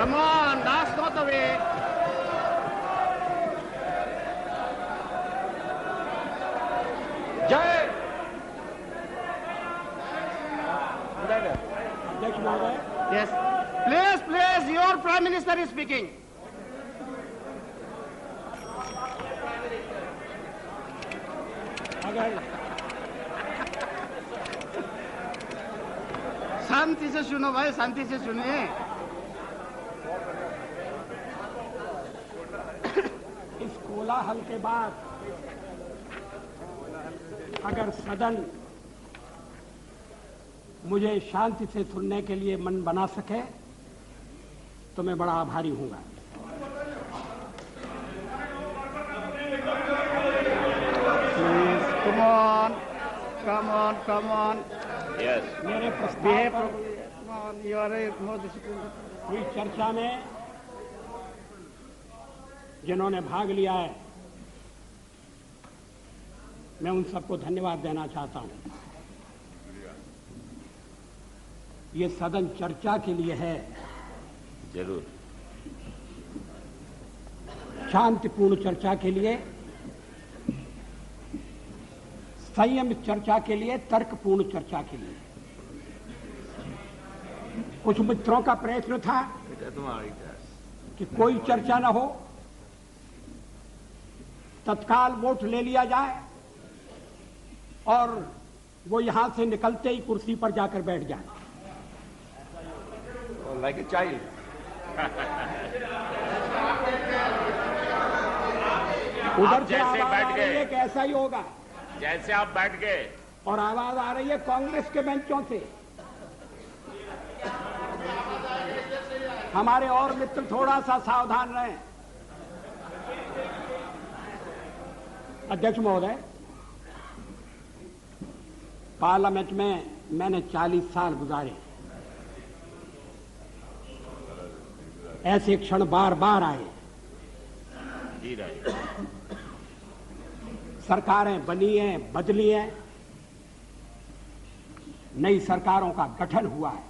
Come on, that's not the way. Jai. Yes. Please, your Prime Minister is speaking. शांति से सुनो भाई, शांति से सुनिए। इस कोलाहल के बाद अगर सदन मुझे शांति से सुनने के लिए मन बना सके तो मैं बड़ा आभारी हूंगा। Come on. Yes. मेरे प्रस्ताव पर You are more disciplined. हुई चर्चा में जिन्होंने भाग लिया है, मैं उन सबको धन्यवाद देना चाहता हूं। ये सदन चर्चा के लिए है, जरूर शांतिपूर्ण चर्चा के लिए, संयमित चर्चा के लिए, तर्कपूर्ण चर्चा के लिए। कुछ मित्रों का प्रयत्न था कि कोई चर्चा न हो, तत्काल वोट ले लिया जाए और वो यहां से निकलते ही कुर्सी पर जाकर बैठ जाए। Like a child. उधर से आवाज आ रही है कि ऐसा ही होगा। जैसे आप बैठ गए और आवाज आ रही है कांग्रेस के बेंचों से। हमारे और मित्र थोड़ा सा सावधान रहें। अध्यक्ष महोदय, पार्लियामेंट में मैंने 40 साल गुजारे। ऐसे क्षण बार बार आए। सरकारें बनी हैं, बदली हैं, नई सरकारों का गठन हुआ है।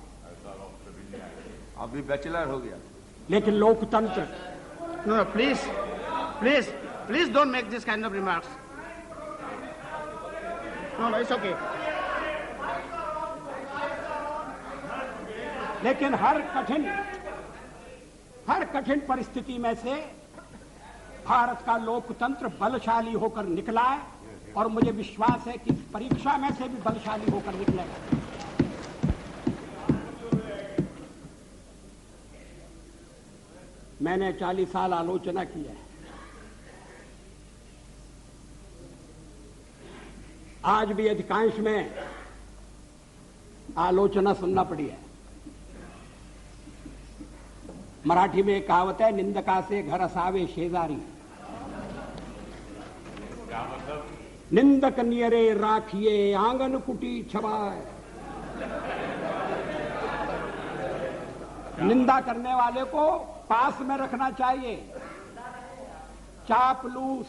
अभी बैचलर हो गया। लेकिन लोकतंत्र No, please don't make this kind of remarks. No, it's okay. लेकिन हर कठिन परिस्थिति में से भारत का लोकतंत्र बलशाली होकर निकला है और मुझे विश्वास है कि इस परीक्षा में से भी बलशाली होकर निकलेगा। मैंने 40 साल आलोचना की है। आज भी अधिकांश में आलोचना सुनना पड़ी है। मराठी में एक कहावत है, निंदका से घर असावे शेजारी। निंदक नियरे राखिए आंगन कुटी छवाए। निंदा करने वाले को पास में रखना चाहिए। चापलूस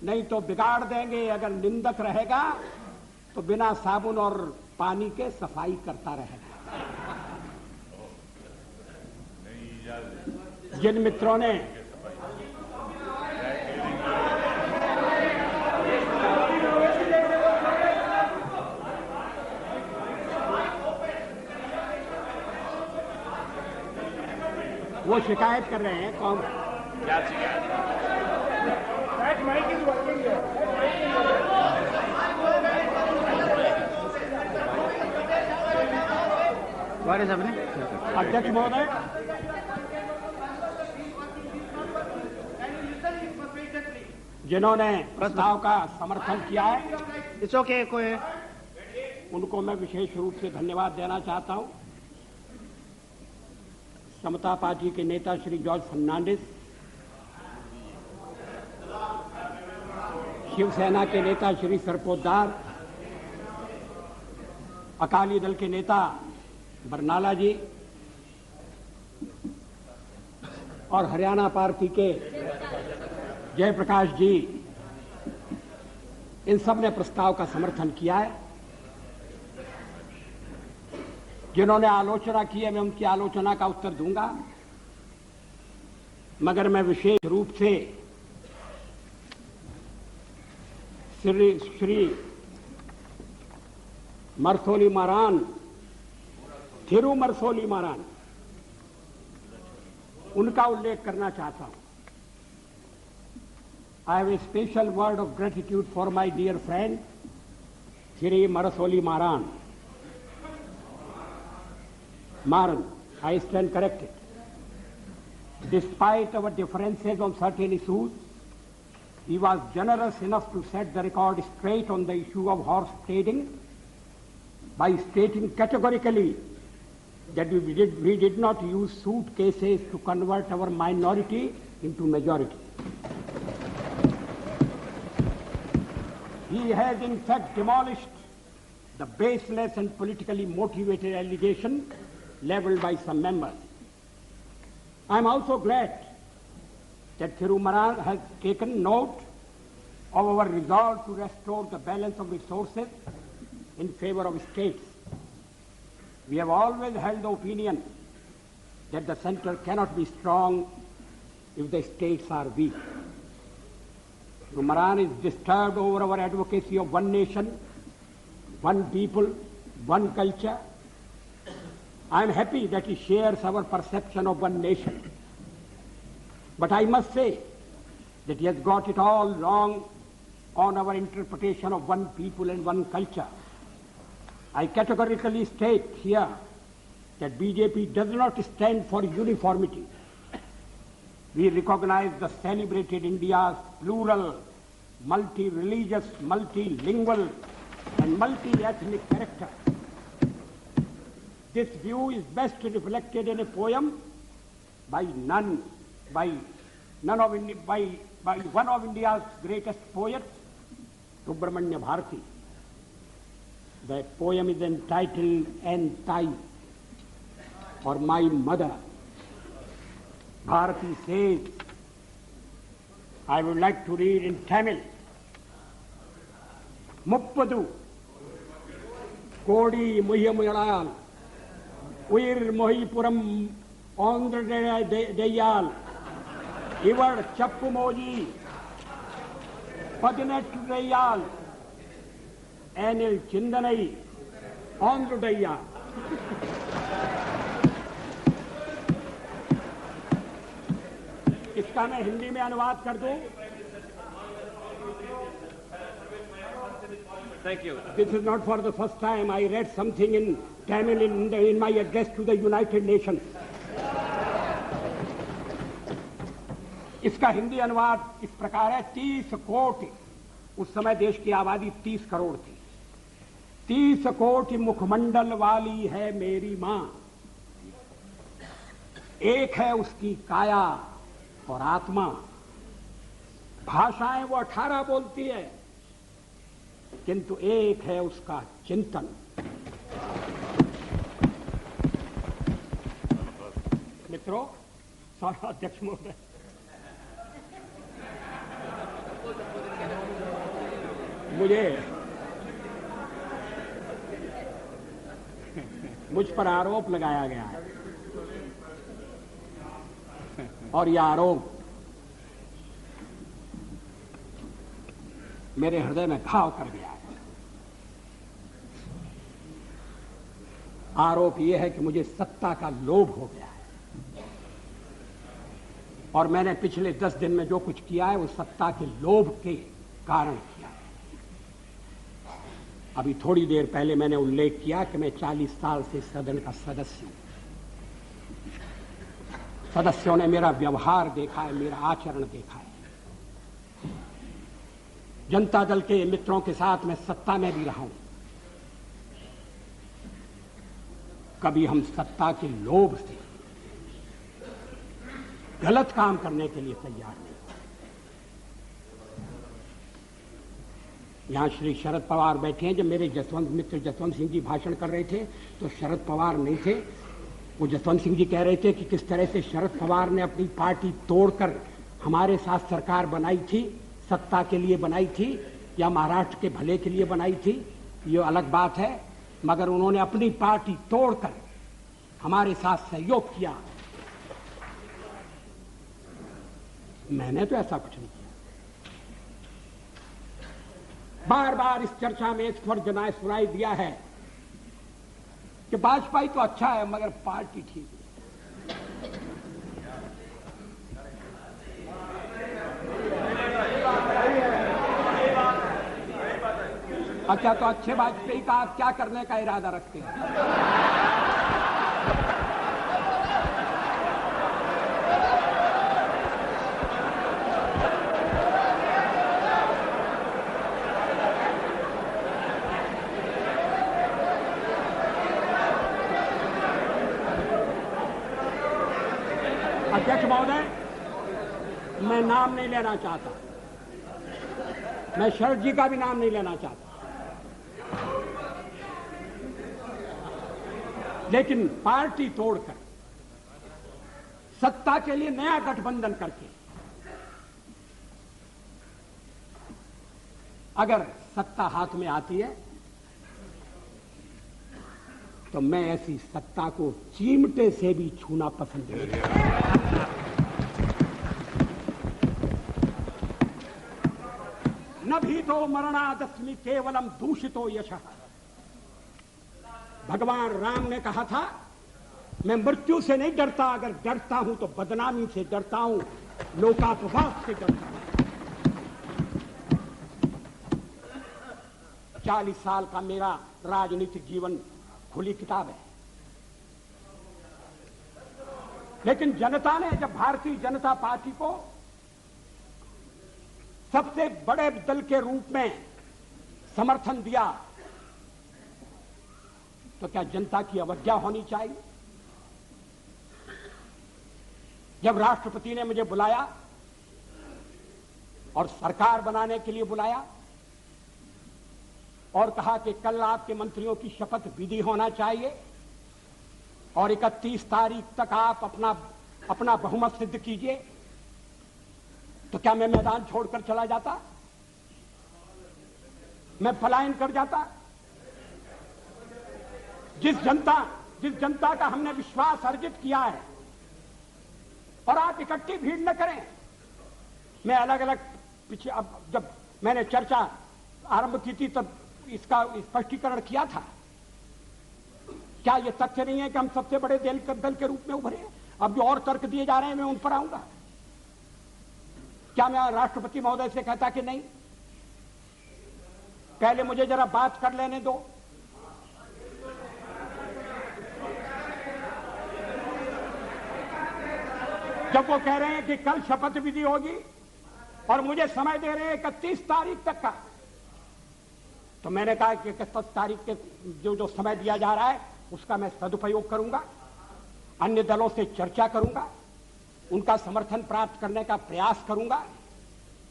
नहीं तो बिगाड़ देंगे। अगर निंदक रहेगा तो बिना साबुन और पानी के सफाई करता रहेगा। जिन मित्रों ने वो शिकायत कर रहे हैं, कौन क्या शिकायत? अध्यक्ष महोदय, जिन्होंने प्रस्ताव का समर्थन किया है, It's okay, कोई उनको मैं विशेष रूप से धन्यवाद देना चाहता हूं। समता पार्टी के नेता श्री जॉर्ज फर्नांडिस, शिवसेना के नेता श्री शरद पोद्दार, अकाली दल के नेता बरनाला जी और हरियाणा पार्टी के जयप्रकाश जी, इन सब ने प्रस्ताव का समर्थन किया है। जिन्होंने आलोचना की है, मैं उनकी आलोचना का उत्तर दूंगा। मगर मैं विशेष रूप से श्री मरसोली मारान, थिरु मरसोली मारान, उनका उल्लेख करना चाहता हूं। I have a special word of gratitude for my dear friend, Shri Marasoli Maran. Maran, I stand corrected. Despite our differences on certain issues, he was generous enough to set the record straight on the issue of horse trading by stating categorically that we did not use suitcases to convert our minority into majority. He has in fact demolished the baseless and politically motivated allegation leveled by some members. I am also glad that Thiru Maran has taken note of our resolve to restore the balance of resources in favor of states. We have always held the opinion that the center cannot be strong if the states are weak. Maran is disturbed over our advocacy of one nation, one people, one culture. I am happy that he shares our perception of one nation. But I must say that he has got it all wrong on our interpretation of one people and one culture. I categorically state here that BJP does not stand for uniformity. We recognize the celebrated India's plural, multi-religious, multilingual, and multi-ethnic character. This view is best reflected in a poem by one of India's greatest poets, Subramanya Bharati. The poem is entitled Antai, or My Mother. Bharati says, I would like to read in Tamil. Muppadu Kodi Muhyamuyalan Uir Mohipuram Andra Deyal Ivar Chappumoji Padinet Deyal Anil Chindanai Andra Deyal. इसका मैं हिंदी में अनुवाद कर दूं। Thank you. This is not for the first time. I read something in Tamil in my address to the United Nations. इसका हिंदी अनुवाद इस प्रकार है। 30 कोटि, उस समय देश की आबादी 30 करोड़ थी। 30 कोटि मुखमंडल वाली है मेरी मां, एक है उसकी काया और आत्मा। भाषाएं वो 18 बोलती है, किंतु एक है उसका चिंतन। मित्रों, अध्यक्ष महोदय, मुझ पर आरोप लगाया गया है और यह आरोप मेरे हृदय में घाव कर गया है। आरोप यह है कि मुझे सत्ता का लोभ हो गया है और मैंने पिछले 10 दिन में जो कुछ किया है वो सत्ता के लोभ के कारण किया है। अभी थोड़ी देर पहले मैंने उल्लेख किया कि मैं 40 साल से सदन का सदस्य हूं। सदस्यों ने मेरा व्यवहार देखा है, मेरा आचरण देखा है। जनता दल के मित्रों के साथ मैं सत्ता में भी रहा हूं। कभी हम सत्ता के लोभ से गलत काम करने के लिए तैयार नहीं। यहां श्री शरद पवार बैठे हैं। जब मेरे मित्र जसवंत सिंह जी भाषण कर रहे थे तो शरद पवार नहीं थे। वो जसवंत सिंह जी कह रहे थे कि किस तरह से शरद पवार ने अपनी पार्टी तोड़कर हमारे साथ सरकार बनाई थी, सत्ता के लिए बनाई थी या महाराष्ट्र के भले के लिए बनाई थी, ये अलग बात है, मगर उन्होंने अपनी पार्टी तोड़कर हमारे साथ सहयोग किया। मैंने तो ऐसा कुछ नहीं किया। बार बार इस चर्चा में इस पर जनाए सुनाई दिया है कि वाजपेयी तो अच्छा है मगर पार्टी ठीक है। अच्छा, तो अच्छे वाजपेयी का आप क्या करने का इरादा रखते हैं? अध्यक्ष महोदय, मैं नाम नहीं लेना चाहता, मैं शरद जी का भी नाम नहीं लेना चाहता, लेकिन पार्टी तोड़कर सत्ता के लिए नया गठबंधन करके अगर सत्ता हाथ में आती है तो मैं ऐसी सत्ता को चिमटे से भी छूना पसंद नहीं करता। न भीतो मरणादस्मि केवलम दूषितो यशः। भगवान राम ने कहा था, मैं मृत्यु से नहीं डरता, अगर डरता हूं तो बदनामी से डरता हूं, लोकापवाद से डरता हूं। 40 साल का मेरा राजनीतिक जीवन खुली किताब है, लेकिन जनता ने जब भारतीय जनता पार्टी को सबसे बड़े दल के रूप में समर्थन दिया तो क्या जनता की अवज्ञा होनी चाहिए? जब राष्ट्रपति ने मुझे बुलाया और सरकार बनाने के लिए बुलाया और कहा कि कल आपके मंत्रियों की शपथ विधि होना चाहिए और 31 तारीख तक आप अपना बहुमत सिद्ध कीजिए, तो क्या मैं मैदान छोड़कर चला जाता? मैं पलायन कर जाता? जिस जनता का हमने विश्वास अर्जित किया है, और आप इकट्ठी भीड़ न करें। मैं अलग अलग पीछे, अब जब मैंने चर्चा आरंभ की थी तब इसका स्पष्टीकरण किया था। क्या यह तथ्य नहीं है कि हम सबसे बड़े दल के रूप में उभरे हैं? अब जो और तर्क दिए जा रहे हैं मैं उन पर आऊंगा। क्या मैं राष्ट्रपति महोदय से कहता कि नहीं, पहले मुझे जरा बात कर लेने दो, जब वो कह रहे हैं कि कल शपथ विधि होगी और मुझे समय दे रहे हैं 31 तारीख तक का, तो मैंने कहा कि 31 तारीख के जो समय दिया जा रहा है उसका मैं सदुपयोग करूंगा, अन्य दलों से चर्चा करूंगा, उनका समर्थन प्राप्त करने का प्रयास करूंगा,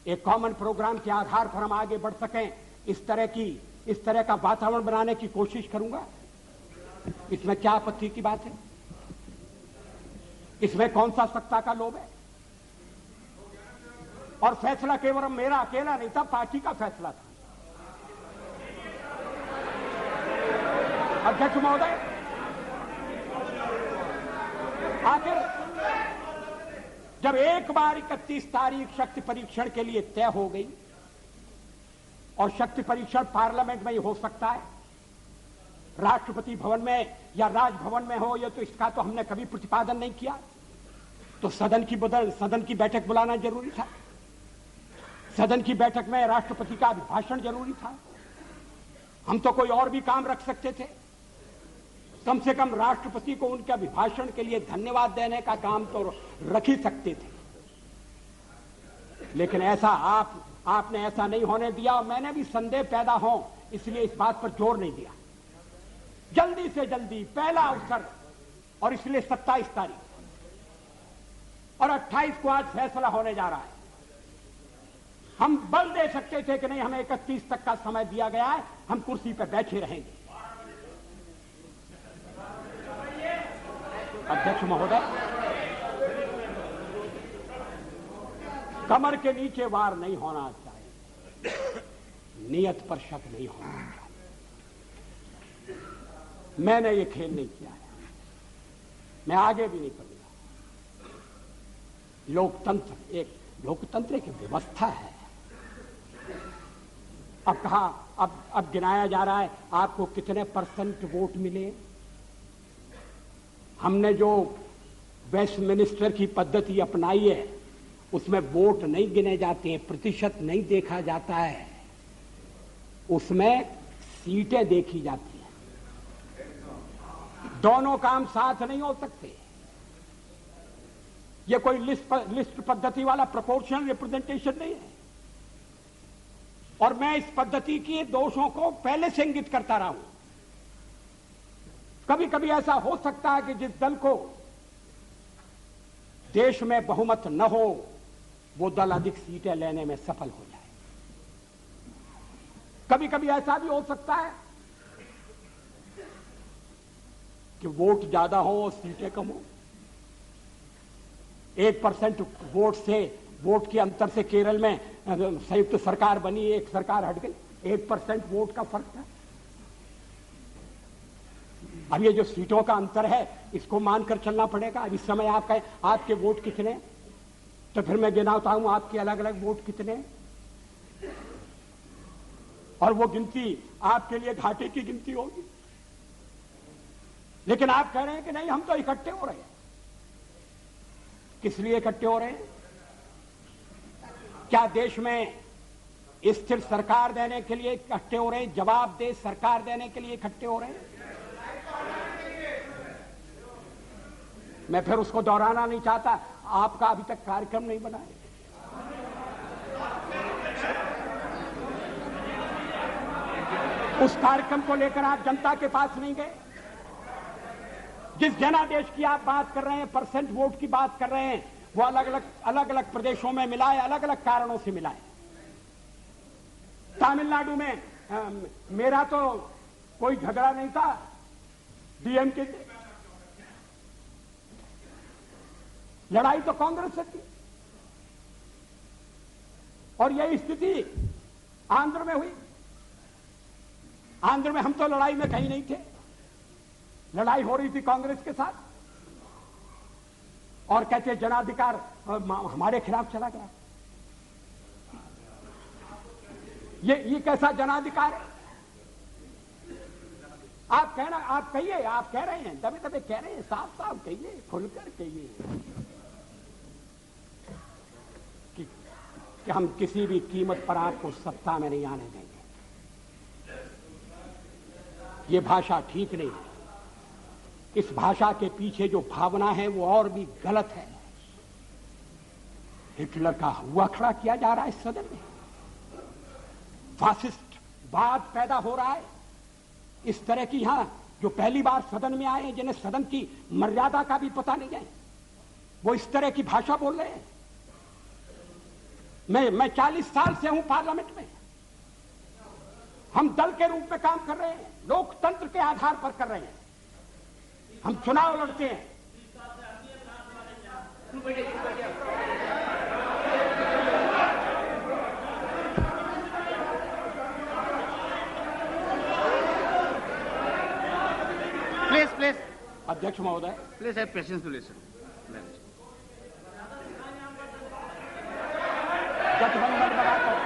एक कॉमन प्रोग्राम के आधार पर हम आगे बढ़ सकें, इस तरह का वातावरण बनाने की कोशिश करूंगा। इसमें क्या आपत्ति की बात है? इसमें कौन सा सत्ता का लोभ है? और फैसला केवल मेरा अकेला नहीं था, पार्टी का फैसला था। अध्यक्ष महोदय, आखिर जब एक बार 31 तारीख शक्ति परीक्षण के लिए तय हो गई, और शक्ति परीक्षण पार्लियामेंट में ही हो सकता है, राष्ट्रपति भवन में या राजभवन में हो, ये तो इसका तो हमने कभी प्रतिपादन नहीं किया, तो सदन की बैठक बुलाना जरूरी था। सदन की बैठक में राष्ट्रपति का अभिभाषण जरूरी था। हम तो कोई और भी काम रख सकते थे, कम से कम राष्ट्रपति को उनके अभिभाषण के लिए धन्यवाद देने का काम तो रख ही सकते थे। लेकिन ऐसा आपने ऐसा नहीं होने दिया, और मैंने भी संदेह पैदा हो इसलिए इस बात पर जोर नहीं दिया। जल्दी से जल्दी पहला अवसर, और इसलिए 27 तारीख और 28 को आज फैसला होने जा रहा है। हम बल दे सकते थे कि नहीं, हमें 31 तक का समय दिया गया है, हम कुर्सी पर बैठे रहेंगे। अध्यक्ष महोदय, कमर के नीचे वार नहीं होना चाहिए, नियत पर शक नहीं होना चाहिए। मैंने ये खेल नहीं किया है, मैं आगे भी नहीं करूंगा। लोकतंत्र एक लोकतंत्र की व्यवस्था है। अब कहा, अब गिनाया जा रहा है आपको कितने % वोट मिले। हमने जो वेस्टमिनिस्टर की पद्धति अपनाई है उसमें वोट नहीं गिने जाते हैं, प्रतिशत नहीं देखा जाता है, उसमें सीटें देखी जाती हैं। दोनों काम साथ नहीं हो सकते। ये कोई लिस्ट पद्धति वाला प्रोपोर्शनल रिप्रेजेंटेशन नहीं है। और मैं इस पद्धति के दोषों को पहले से इंगित करता रहा हूं। कभी कभी ऐसा हो सकता है कि जिस दल को देश में बहुमत न हो वो दल अधिक सीटें लेने में सफल हो जाए। कभी कभी ऐसा भी हो सकता है कि वोट ज्यादा हो और सीटें कम हो। 1% वोट के अंतर से केरल में संयुक्त सरकार बनी, एक सरकार हट गई, 1% वोट का फर्क था। अब ये जो सीटों का अंतर है इसको मानकर चलना पड़ेगा। अब इस समय आप कहें आपके वोट कितने, तो फिर मैं गिनाता हूं आपके अलग अलग वोट कितने, और वो गिनती आपके लिए घाटे की गिनती होगी। लेकिन आप कह रहे हैं कि नहीं हम तो इकट्ठे हो रहे हैं। किस लिए इकट्ठे हो रहे हैं? क्या देश में स्थिर सरकार देने के लिए इकट्ठे हो रहे हैं? जवाबदेह सरकार देने के लिए इकट्ठे हो रहे हैं? मैं फिर उसको दोहराना नहीं चाहता, आपका अभी तक कार्यक्रम नहीं बना है। उस कार्यक्रम को लेकर आप जनता के पास नहीं गए। जिस जनादेश की आप बात कर रहे हैं, % वोट की बात कर रहे हैं, वो अलग अलग प्रदेशों में मिला है, अलग अलग कारणों से मिला है। तमिलनाडु में मेरा तो कोई झगड़ा नहीं था डीएमके से, लड़ाई तो कांग्रेस से थी। और यही स्थिति आंध्र में हुई। आंध्र में हम तो लड़ाई में कहीं नहीं थे, लड़ाई हो रही थी कांग्रेस के साथ, और कहते जनाधिकार हमारे खिलाफ चला गया। ये कैसा जनाधिकार है? आप कहना, आप कहिए, आप कह रहे हैं, दबे दबे कह रहे हैं, साफ साफ कहिए, खुलकर कहिए कि हम किसी भी कीमत पर आपको सत्ता में नहीं आने देंगे। ये भाषा ठीक नहीं है। इस भाषा के पीछे जो भावना है वो और भी गलत है। हिटलर का हुआ खड़ा किया जा रहा है इस सदन में, फासिस्ट वाद पैदा हो रहा है। इस तरह की यहां जो पहली बार सदन में आए हैं, जिन्हें सदन की मर्यादा का भी पता नहीं है, वो इस तरह की भाषा बोल रहे हैं। मैं 40 साल से हूं पार्लियामेंट में। हम दल के रूप में काम कर रहे हैं, लोकतंत्र के आधार पर कर रहे हैं। हम चुनाव लड़ते हैं। प्लीज अध्यक्ष महोदय, please have patience to listen. गठबंधन बनाकर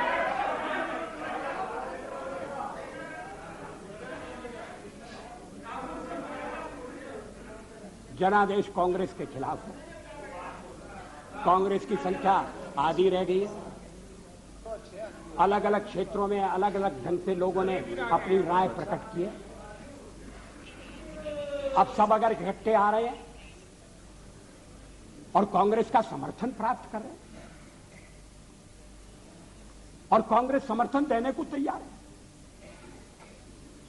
जनादेश कांग्रेस के खिलाफ है। कांग्रेस की संख्या आधी रह गई है। अलग अलग क्षेत्रों में अलग अलग ढंग से लोगों ने अपनी राय प्रकट की है। अब सब अगर इकट्ठे आ रहे हैं और कांग्रेस का समर्थन प्राप्त कर रहे हैं, और कांग्रेस समर्थन देने को तैयार है।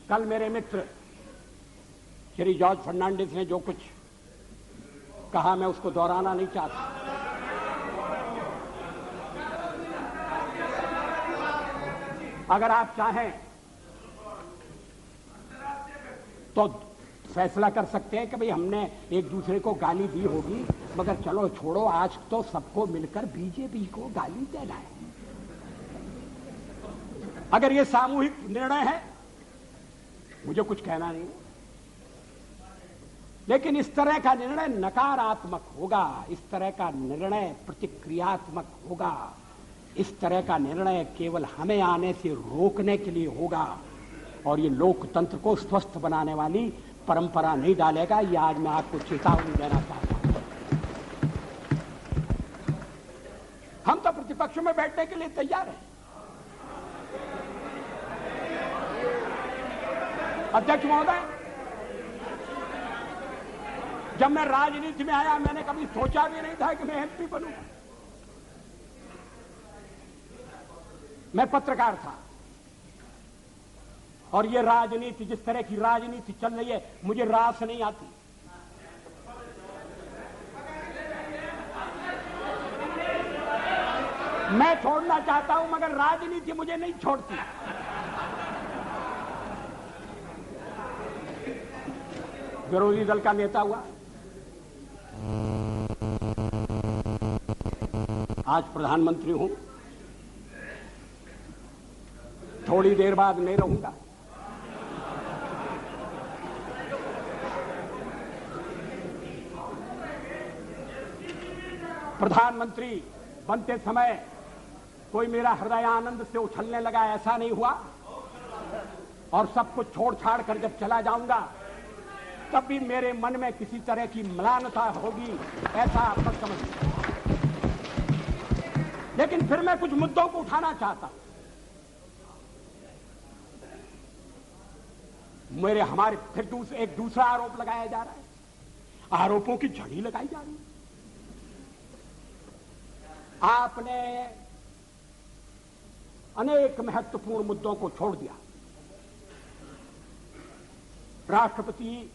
कल मेरे मित्र श्री जॉर्ज फर्नांडिस ने जो कुछ कहा, मैं उसको दोहराना नहीं चाहता। अगर आप चाहें तो फैसला कर सकते हैं कि भाई हमने एक दूसरे को गाली दी होगी, मगर चलो छोड़ो, आज तो सबको मिलकर बीजेपी को गाली देना है। अगर ये सामूहिक निर्णय है, मुझे कुछ कहना नहीं है। लेकिन इस तरह का निर्णय नकारात्मक होगा, इस तरह का निर्णय प्रतिक्रियात्मक होगा, इस तरह का निर्णय केवल हमें आने से रोकने के लिए होगा और ये लोकतंत्र को स्वस्थ बनाने वाली परंपरा नहीं डालेगा। ये आज मैं आपको चेतावनी देना चाहता हूं। हम तो प्रतिपक्ष में बैठने के लिए तैयार हैं। अध्यक्ष महोदय, जब मैं राजनीति में आया मैंने कभी सोचा भी नहीं था कि मैं एमपी बनूंगा। मैं पत्रकार था और ये राजनीति, जिस तरह की राजनीति चल रही है, मुझे रास नहीं आती। मैं छोड़ना चाहता हूं मगर राजनीति मुझे नहीं छोड़ती। विरोधी दल का नेता हुआ, आज प्रधानमंत्री हूं, थोड़ी देर बाद नहीं रहूंगा। प्रधानमंत्री बनते समय कोई मेरा हृदय आनंद से उछलने लगा, ऐसा नहीं हुआ। और सब कुछ छोड़ छाड़ कर जब चला जाऊंगा तब भी मेरे मन में किसी तरह की म्लानता होगी, ऐसा आप मत समझिए। लेकिन फिर मैं कुछ मुद्दों को उठाना चाहता हूं। हमारे फिर एक दूसरा आरोप लगाया जा रहा है, आरोपों की झड़ी लगाई जा रही है। आपने अनेक महत्वपूर्ण मुद्दों को छोड़ दिया। राष्ट्रपति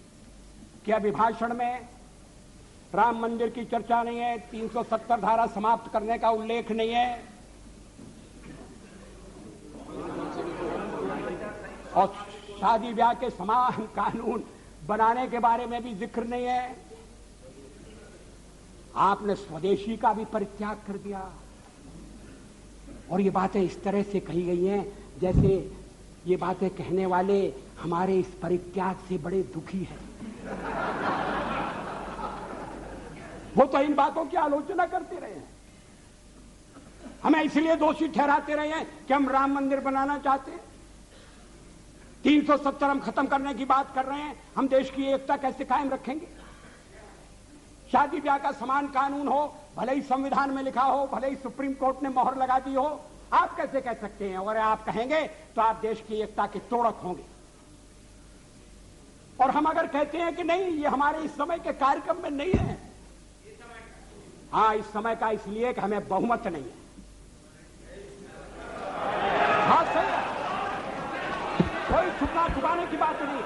के अभिभाषण में राम मंदिर की चर्चा नहीं है, 370 धारा समाप्त करने का उल्लेख नहीं है और शादी ब्याह के समान कानून बनाने के बारे में भी जिक्र नहीं है। आपने स्वदेशी का भी परित्याग कर दिया और ये बातें इस तरह से कही गई हैं जैसे ये बातें कहने वाले हमारे इस परित्याग से बड़े दुखी हैं। वो तो इन बातों की आलोचना करते रहे हैं, हमें इसलिए दोषी ठहराते रहे हैं कि हम राम मंदिर बनाना चाहते हैं। 370 हम खत्म करने की बात कर रहे हैं, हम देश की एकता कैसे कायम रखेंगे? शादी ब्याह का समान कानून हो, भले ही संविधान में लिखा हो, भले ही सुप्रीम कोर्ट ने मोहर लगा दी हो, आप कैसे कह सकते हैं? और आप कहेंगे तो आप देश की एकता के तोड़क होंगे। और हम अगर कहते हैं कि नहीं, ये हमारे इस समय के कार्यक्रम में नहीं है, हाँ इस समय का इसलिए कि हमें बहुमत नहीं है। हाँ सही है, कोई छुपाने की बात नहीं है।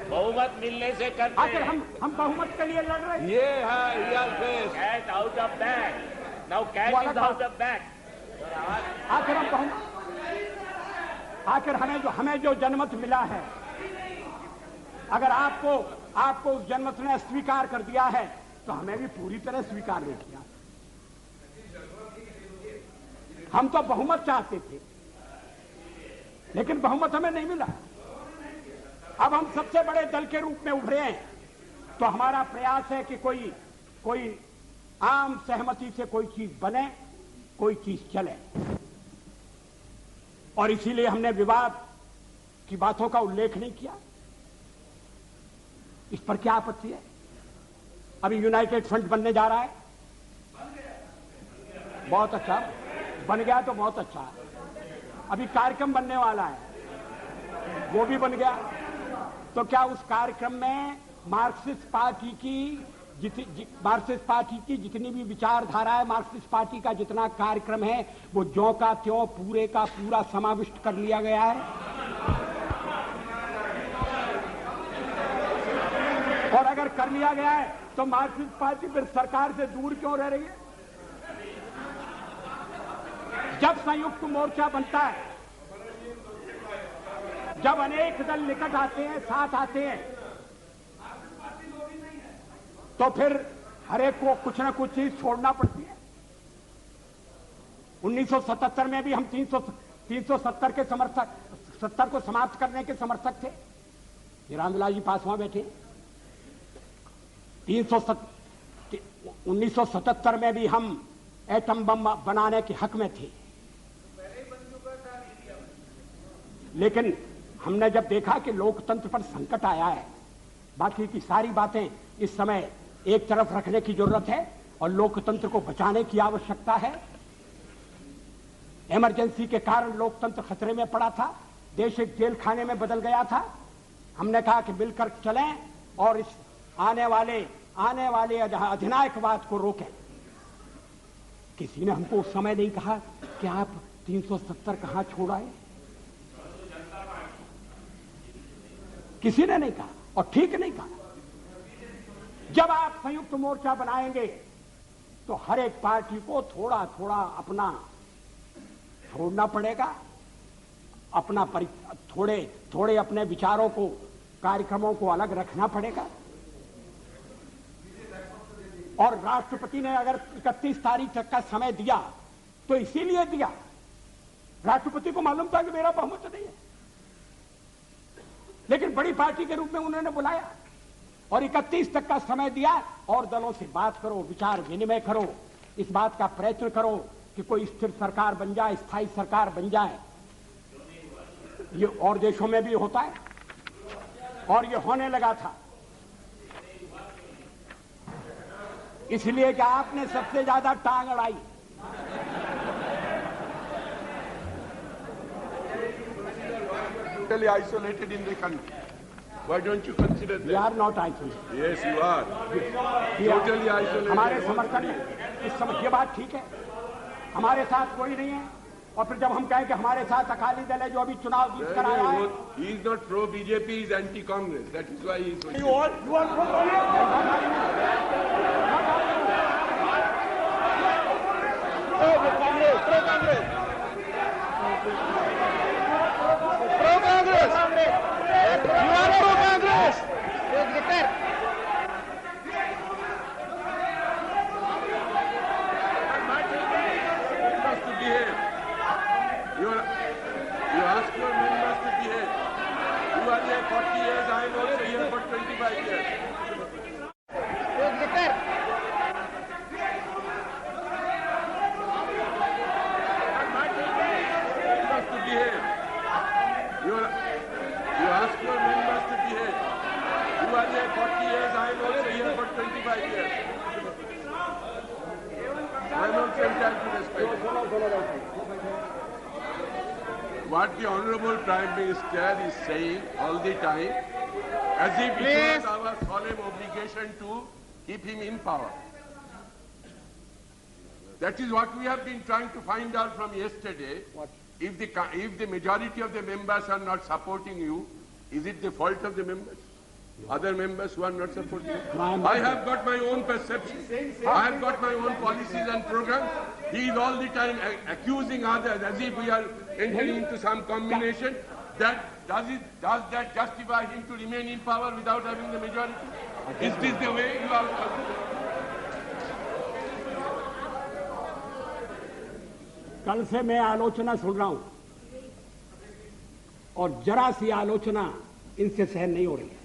बहुमत मिलने से करते आखिर हम बहुमत के लिए लड़ रहे हैं। ये है cat out of bag, now cat is out of bag. आखिर हम बहुमत, आखिर हमें जो जनमत मिला है, अगर आपको उस जनमत ने स्वीकार कर दिया है तो हमें भी पूरी तरह स्वीकार नहीं किया। हम तो बहुमत चाहते थे लेकिन बहुमत हमें नहीं मिला। अब हम सबसे बड़े दल के रूप में उभरे हैं तो हमारा प्रयास है कि कोई आम सहमति से कोई चीज बने, कोई चीज चले। और इसीलिए हमने विवाद की बातों का उल्लेख नहीं किया। इस पर क्या आपत्ति है? अभी यूनाइटेड फ्रंट बनने जा रहा है, बहुत अच्छा, बन गया तो बहुत अच्छा है। अभी कार्यक्रम बनने वाला है, वो भी बन गया। तो क्या उस कार्यक्रम में मार्क्सिस्ट पार्टी की जितनी भी विचारधारा है, मार्क्सिस्ट पार्टी का जितना कार्यक्रम है, वो ज्यों का त्यों पूरे का पूरा समाविष्ट कर लिया गया है। और अगर कर लिया गया है तो मार्क्सिस्ट पार्टी फिर सरकार से दूर क्यों रह रही है? जब संयुक्त मोर्चा बनता है, जब अनेक दल निकट आते हैं, साथ आते हैं, तो फिर हर एक को कुछ न कुछ चीज छोड़ना पड़ती है। 1977 में भी हम 370 के समर्थक, 70 को समाप्त करने के समर्थक थे। रामविलास जी पासवान बैठे, 1977 में भी हम एटम बम बनाने के हक में थे, लेकिन हमने जब देखा कि लोकतंत्र पर संकट आया है, बाकी की सारी बातें इस समय एक तरफ रखने की जरूरत है और लोकतंत्र को बचाने की आवश्यकता है। इमरजेंसी के कारण लोकतंत्र खतरे में पड़ा था, देश एक जेल खाने में बदल गया था। हमने कहा कि मिलकर चलें और इस आने वाले अधिनायकवाद को रोकें। किसी ने हमको उस समय नहीं कहा कि आप 370 कहां छोड़ आए, किसी ने नहीं कहा और ठीक नहीं कहा। जब आप संयुक्त मोर्चा बनाएंगे तो हर एक पार्टी को थोड़ा थोड़ा अपना छोड़ना पड़ेगा, अपना थोड़े अपने विचारों को, कार्यक्रमों को अलग रखना पड़ेगा। और राष्ट्रपति ने अगर 31 तारीख तक का समय दिया तो इसीलिए दिया, राष्ट्रपति को मालूम था कि मेरा बहुमत नहीं है, लेकिन बड़ी पार्टी के रूप में उन्होंने बुलाया और 31 तक का समय दिया। और दलों से बात करो, विचार विनिमय करो, इस बात का प्रयत्न करो कि कोई स्थिर सरकार बन जाए, स्थायी सरकार बन जाए। ये और देशों में भी होता है और ये होने लगा था, इसलिए कि आपने सबसे ज्यादा टांग अड़ाई। Totally isolated in the country. Why don't you consider that? We are not isolated. Yes, you are. Totally isolated. हमारे समर्थन में इस समय ये बात ठीक है, हमारे साथ कोई नहीं है। और फिर जब हम कहें कि हमारे साथ अकाली दल है जो अभी चुनाव जीत कर आया है, He is not pro BJP, he is anti Congress. That is why he is. you are You ask your members to behave. You are here 40 years, I am also here for 25 years. Members to behave. You ask your members to behave. You are here 40 years, I am also here for 25 years. I am also entitled to respect. What the Honorable Prime Minister is saying all the time, as if it was our solemn obligation to keep him in power. That is what we have been trying to find out from yesterday. If the majority of the members are not supporting you, is it the fault of the members? Other members who are not supporting you? I have got my own perception. I have got my own policies and programs. He is all the time accusing others as if we are entering into some combination. Does that justify him to remain in power without having the majority? Is this the way you are? कल से मैं आलोचना सुन रहा हूं और जरा सी आलोचना इनसे सहन नहीं हो रही है।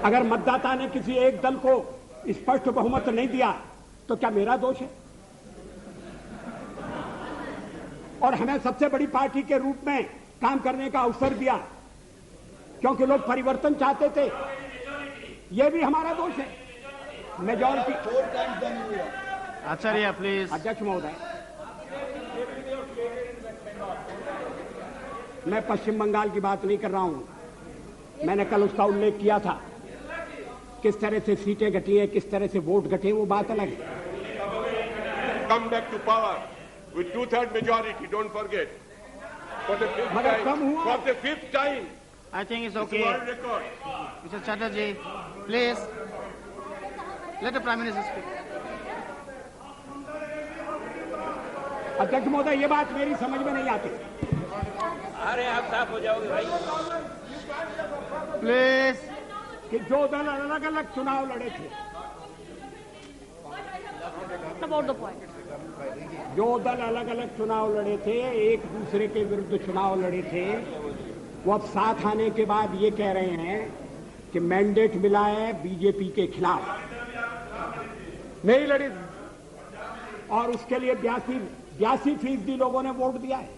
अगर मतदाता ने किसी एक दल को स्पष्ट बहुमत नहीं दिया तो क्या मेरा दोष है? और हमें सबसे बड़ी पार्टी के रूप में काम करने का अवसर दिया क्योंकि लोग परिवर्तन चाहते थे, यह भी हमारा दोष है। मेजॉरिटी। Acharya please. अध्यक्ष महोदय, मैं पश्चिम बंगाल की बात नहीं कर रहा हूं, मैंने कल उसका उल्लेख किया था। किस तरह से सीटें घटी हैं, किस तरह से वोट घटे, वो बात अलग है। Come back to power with 2/3 majority. Don't forget. For the fifth मगर time. कम हुआ। For the fifth time. I think it's It's okay. a world record. Mr. Chatterjee, please let the Prime Minister speak. अध्यक्ष महोदय, ये बात मेरी समझ में नहीं आती। अरे आप साफ हो जाओगे भाई। Please. कि जो दल अलग अलग चुनाव लड़े थे, About the point. जो दल अलग अलग चुनाव लड़े थे, एक दूसरे के विरुद्ध चुनाव लड़े थे, वो अब साथ आने के बाद ये कह रहे हैं कि मैंडेट मिला है बीजेपी के खिलाफ, नहीं लड़ी और उसके लिए 82% लोगों ने वोट दिया है।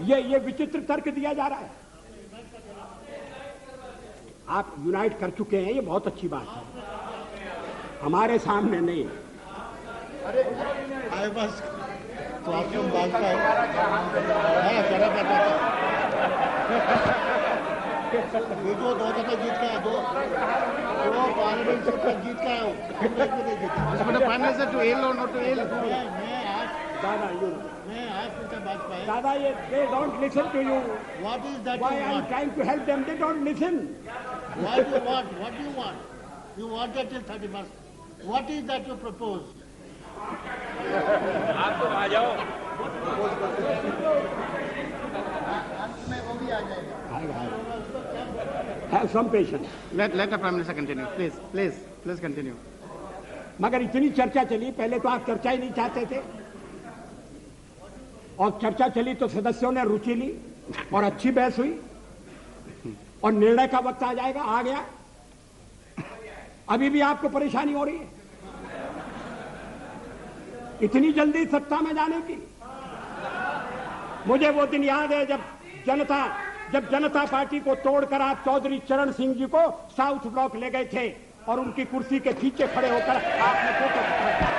ये विचित्र तर्क दिया जा रहा है। आप यूनाइट कर चुके हैं, ये बहुत अच्छी बात है, हमारे सामने नहीं। आए बस तो आपको भाजपा है, देखो 2 दफे जीत का है, दो पार्लियामेंट सीट तक जीत का है। But the Prime Minister to ill or not to ill? मैं आज मिस्टर वाजपेयी, दादा, ये they don't listen to you. what is that Why you I'm want? trying to help them, they don't listen. Why do you want? What do you want? You want that till 31st. What is that you propose? आप तो आ जाओ। Have some patience. Let the Prime Minister continue. Please continue. मगर इतनी चर्चा चली, पहले तो आप चर्चा ही नहीं चाहते थे, और चर्चा चली तो सदस्यों ने रुचि ली और अच्छी बहस हुई, और निर्णय का वक्त आ जाएगा, आ गया। अभी भी आपको परेशानी हो रही है इतनी जल्दी सत्ता में जाने की। मुझे वो दिन याद है जब जनता पार्टी को तोड़कर आप चौधरी चरण सिंह जी को साउथ ब्लॉक ले गए थे और उनकी कुर्सी के पीछे खड़े होकर आपने फोटो खिंचवाया।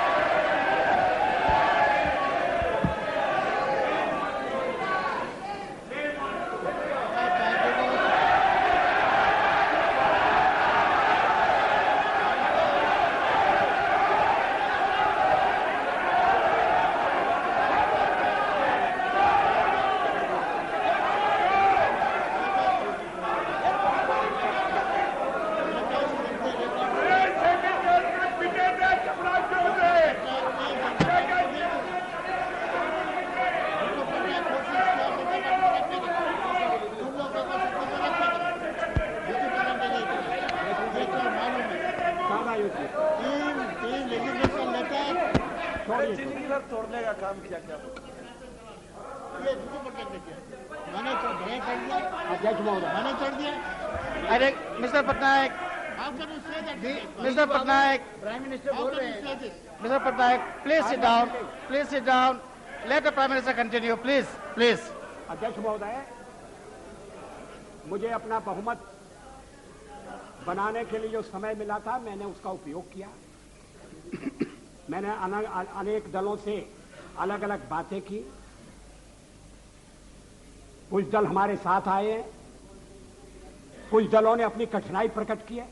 तोड़ने का काम किया क्या? मैंने कर दिया, अध्यक्ष महोदय, मैंने कर दिया। अरे mister Patnaik, How can you say that? Mr. Patnaik, Prime Minister बोल रहे हैं। Say this? Mr. Patnaik, please sit down. Please sit down. Let the Prime Minister continue. Please. अध्यक्ष महोदय, मुझे अपना बहुमत बनाने के लिए जो समय मिला था, मैंने उसका उपयोग किया। मैंने अनेक दलों से अलग अलग बातें की। कुछ दल हमारे साथ आए हैं, कुछ दलों ने अपनी कठिनाई प्रकट की है,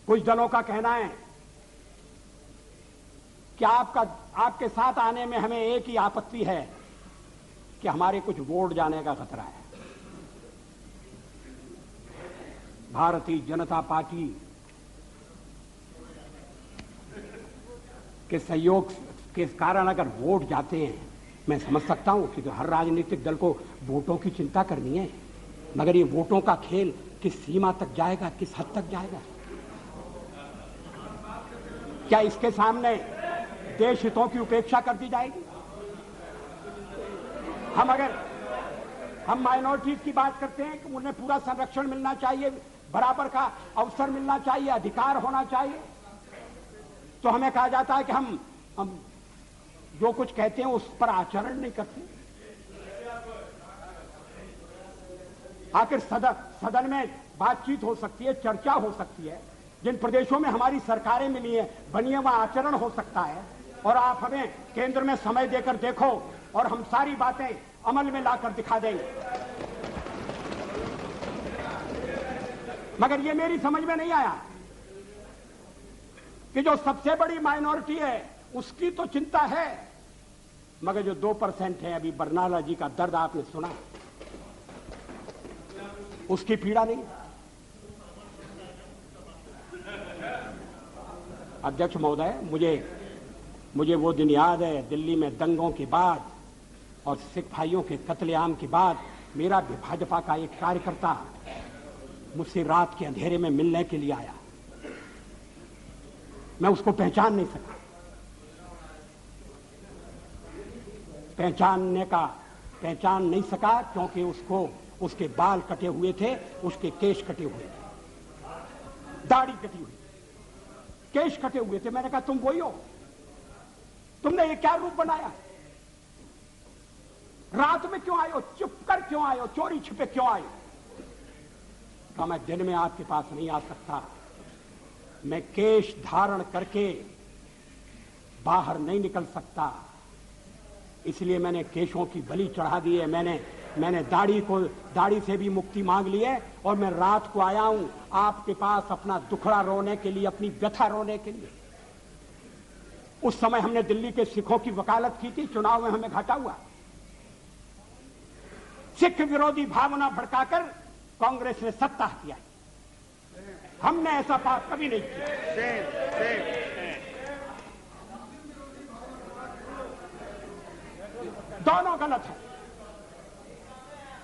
कुछ दलों का कहना है कि आपके साथ आने में हमें एक ही आपत्ति है कि हमारे कुछ वोट जाने का खतरा है। भारतीय जनता पार्टी के सहयोग के कारण अगर वोट जाते हैं, मैं समझ सकता हूं कि हर राजनीतिक दल को वोटों की चिंता करनी है, मगर ये वोटों का खेल किस सीमा तक जाएगा, किस हद तक जाएगा? क्या इसके सामने देश हितों की उपेक्षा कर दी जाएगी? हम माइनॉरिटीज की बात करते हैं कि उन्हें पूरा संरक्षण मिलना चाहिए, बराबर का अवसर मिलना चाहिए, अधिकार होना चाहिए, तो हमें कहा जाता है कि हम जो कुछ कहते हैं उस पर आचरण नहीं करते। आखिर सदन में बातचीत हो सकती है, चर्चा हो सकती है, जिन प्रदेशों में हमारी सरकारें मिली हैं, बनी है, वहां आचरण हो सकता है, और आप हमें केंद्र में समय देकर देखो और हम सारी बातें अमल में लाकर दिखा देंगे। मगर ये मेरी समझ में नहीं आया कि जो सबसे बड़ी माइनॉरिटी है उसकी तो चिंता है, मगर जो 2% है, अभी बरनाला जी का दर्द आपने सुना, उसकी पीड़ा नहीं। अध्यक्ष महोदय, मुझे वो दिन याद है, दिल्ली में दंगों के बाद और सिख भाइयों के कत्लेआम के बाद मेरा भाजपा का एक कार्यकर्ता मुझसे रात के अंधेरे में मिलने के लिए आया मैं उसको पहचान नहीं सका। पहचान नहीं सका क्योंकि उसके बाल कटे हुए थे, उसके केश कटे हुए थे, दाढ़ी कटी हुई, केश कटे हुए थे। मैंने कहा तुम वही हो? तुमने ये क्या रूप बनाया? रात में क्यों आए हो? चुप कर क्यों आए हो? चोरी छिपे क्यों आए हो? कहा मैं दिन में आपके पास नहीं आ सकता, मैं केश धारण करके बाहर नहीं निकल सकता, इसलिए मैंने केशों की बलि चढ़ा दी है। मैंने दाढ़ी से भी मुक्ति मांग ली है और मैं रात को आया हूं आपके पास अपना दुखड़ा रोने के लिए, अपनी व्यथा रोने के लिए। उस समय हमने दिल्ली के सिखों की वकालत की थी, चुनाव में हमें घाटा हुआ। सिख विरोधी भावना भड़काकर कांग्रेस ने सत्ता किया, हमने ऐसा पाप कभी नहीं किया। दोनों गलत है,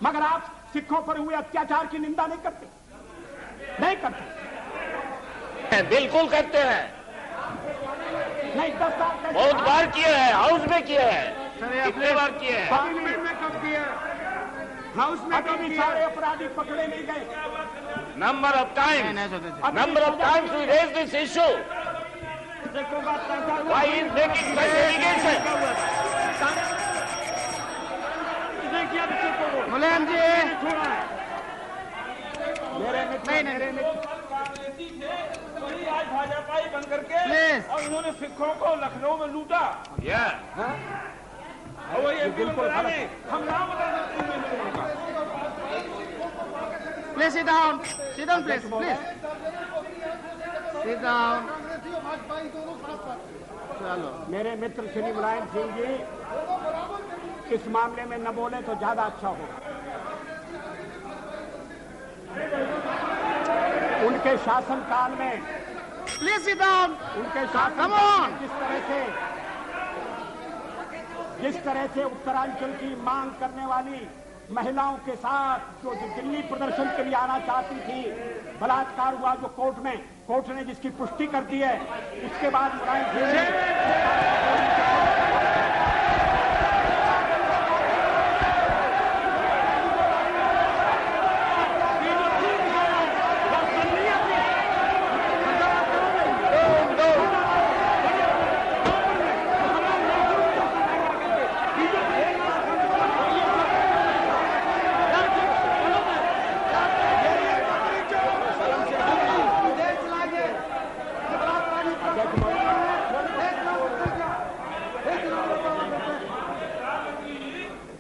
मगर आप सिखों पर हुए अत्याचार की निंदा नहीं करते। बिल्कुल करते हैं, नहीं 10 साल बहुत बार किए हैं, हाउस में किए हैं, कितने बार किए हैं। पार्लियामेंट में कब किया? हाउस में कब भी किया? सारे अपराधी पकड़े नहीं गए। Number of times we raised this issue. Why is making such allegation? मुलायम जी, वही आज भाजपा ही बन करके Please. और इन्होंने सिखों को लखनऊ में लूटा। और वही एमपी में बना रहे, हम नाम बता देते Please sit down, please, sit down. चलो, मेरे मित्र श्री मुलायम सिंह जी इस मामले में न बोले तो ज्यादा अच्छा होगा। उनके शासनकाल में, please sit down. उनके Come शासनकाल on. में जिस तरह से उत्तरांचल की मांग करने वाली महिलाओं के साथ जो दिल्ली प्रदर्शन के लिए आना चाहती थी, बलात्कार हुआ जो कोर्ट ने जिसकी पुष्टि कर दी है, उसके बाद मुलायम सिंह जी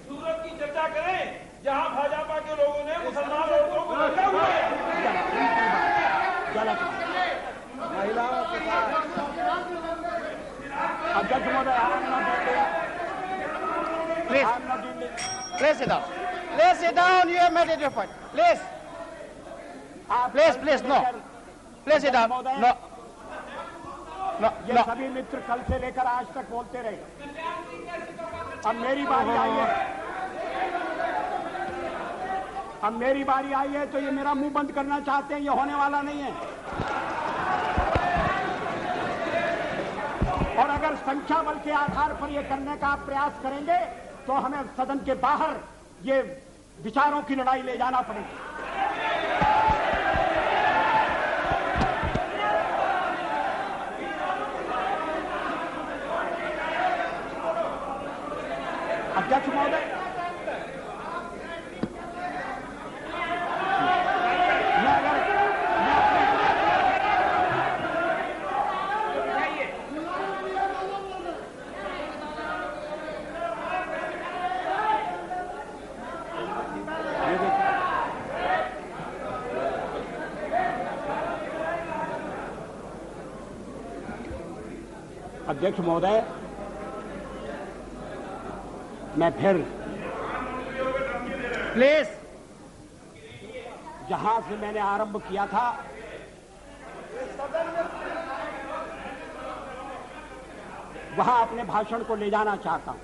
सूरत की चर्चा करें जहां भाजपा के लोगों ने मुसलमान औरतों को रखा हुआ है। अध्यक्ष महोदय Please sit down. Please sit down. You have made it your point. Please, no. Please sit down. No. ये सभी मित्र कल से लेकर आज तक बोलते रहे। अब मेरी बारी आई है तो ये मेरा मुंह बंद करना चाहते हैं, ये होने वाला नहीं है। और अगर संख्या बल के आधार पर ये करने का आप प्रयास करेंगे तो हमें सदन के बाहर ये विचारों की लड़ाई ले जाना पड़ेगी। अध्यक्ष महोदय, अध्यक्ष महोदय, मैं फिर Please. जहां से मैंने आरंभ किया था वहां अपने भाषण को ले जाना चाहता हूं।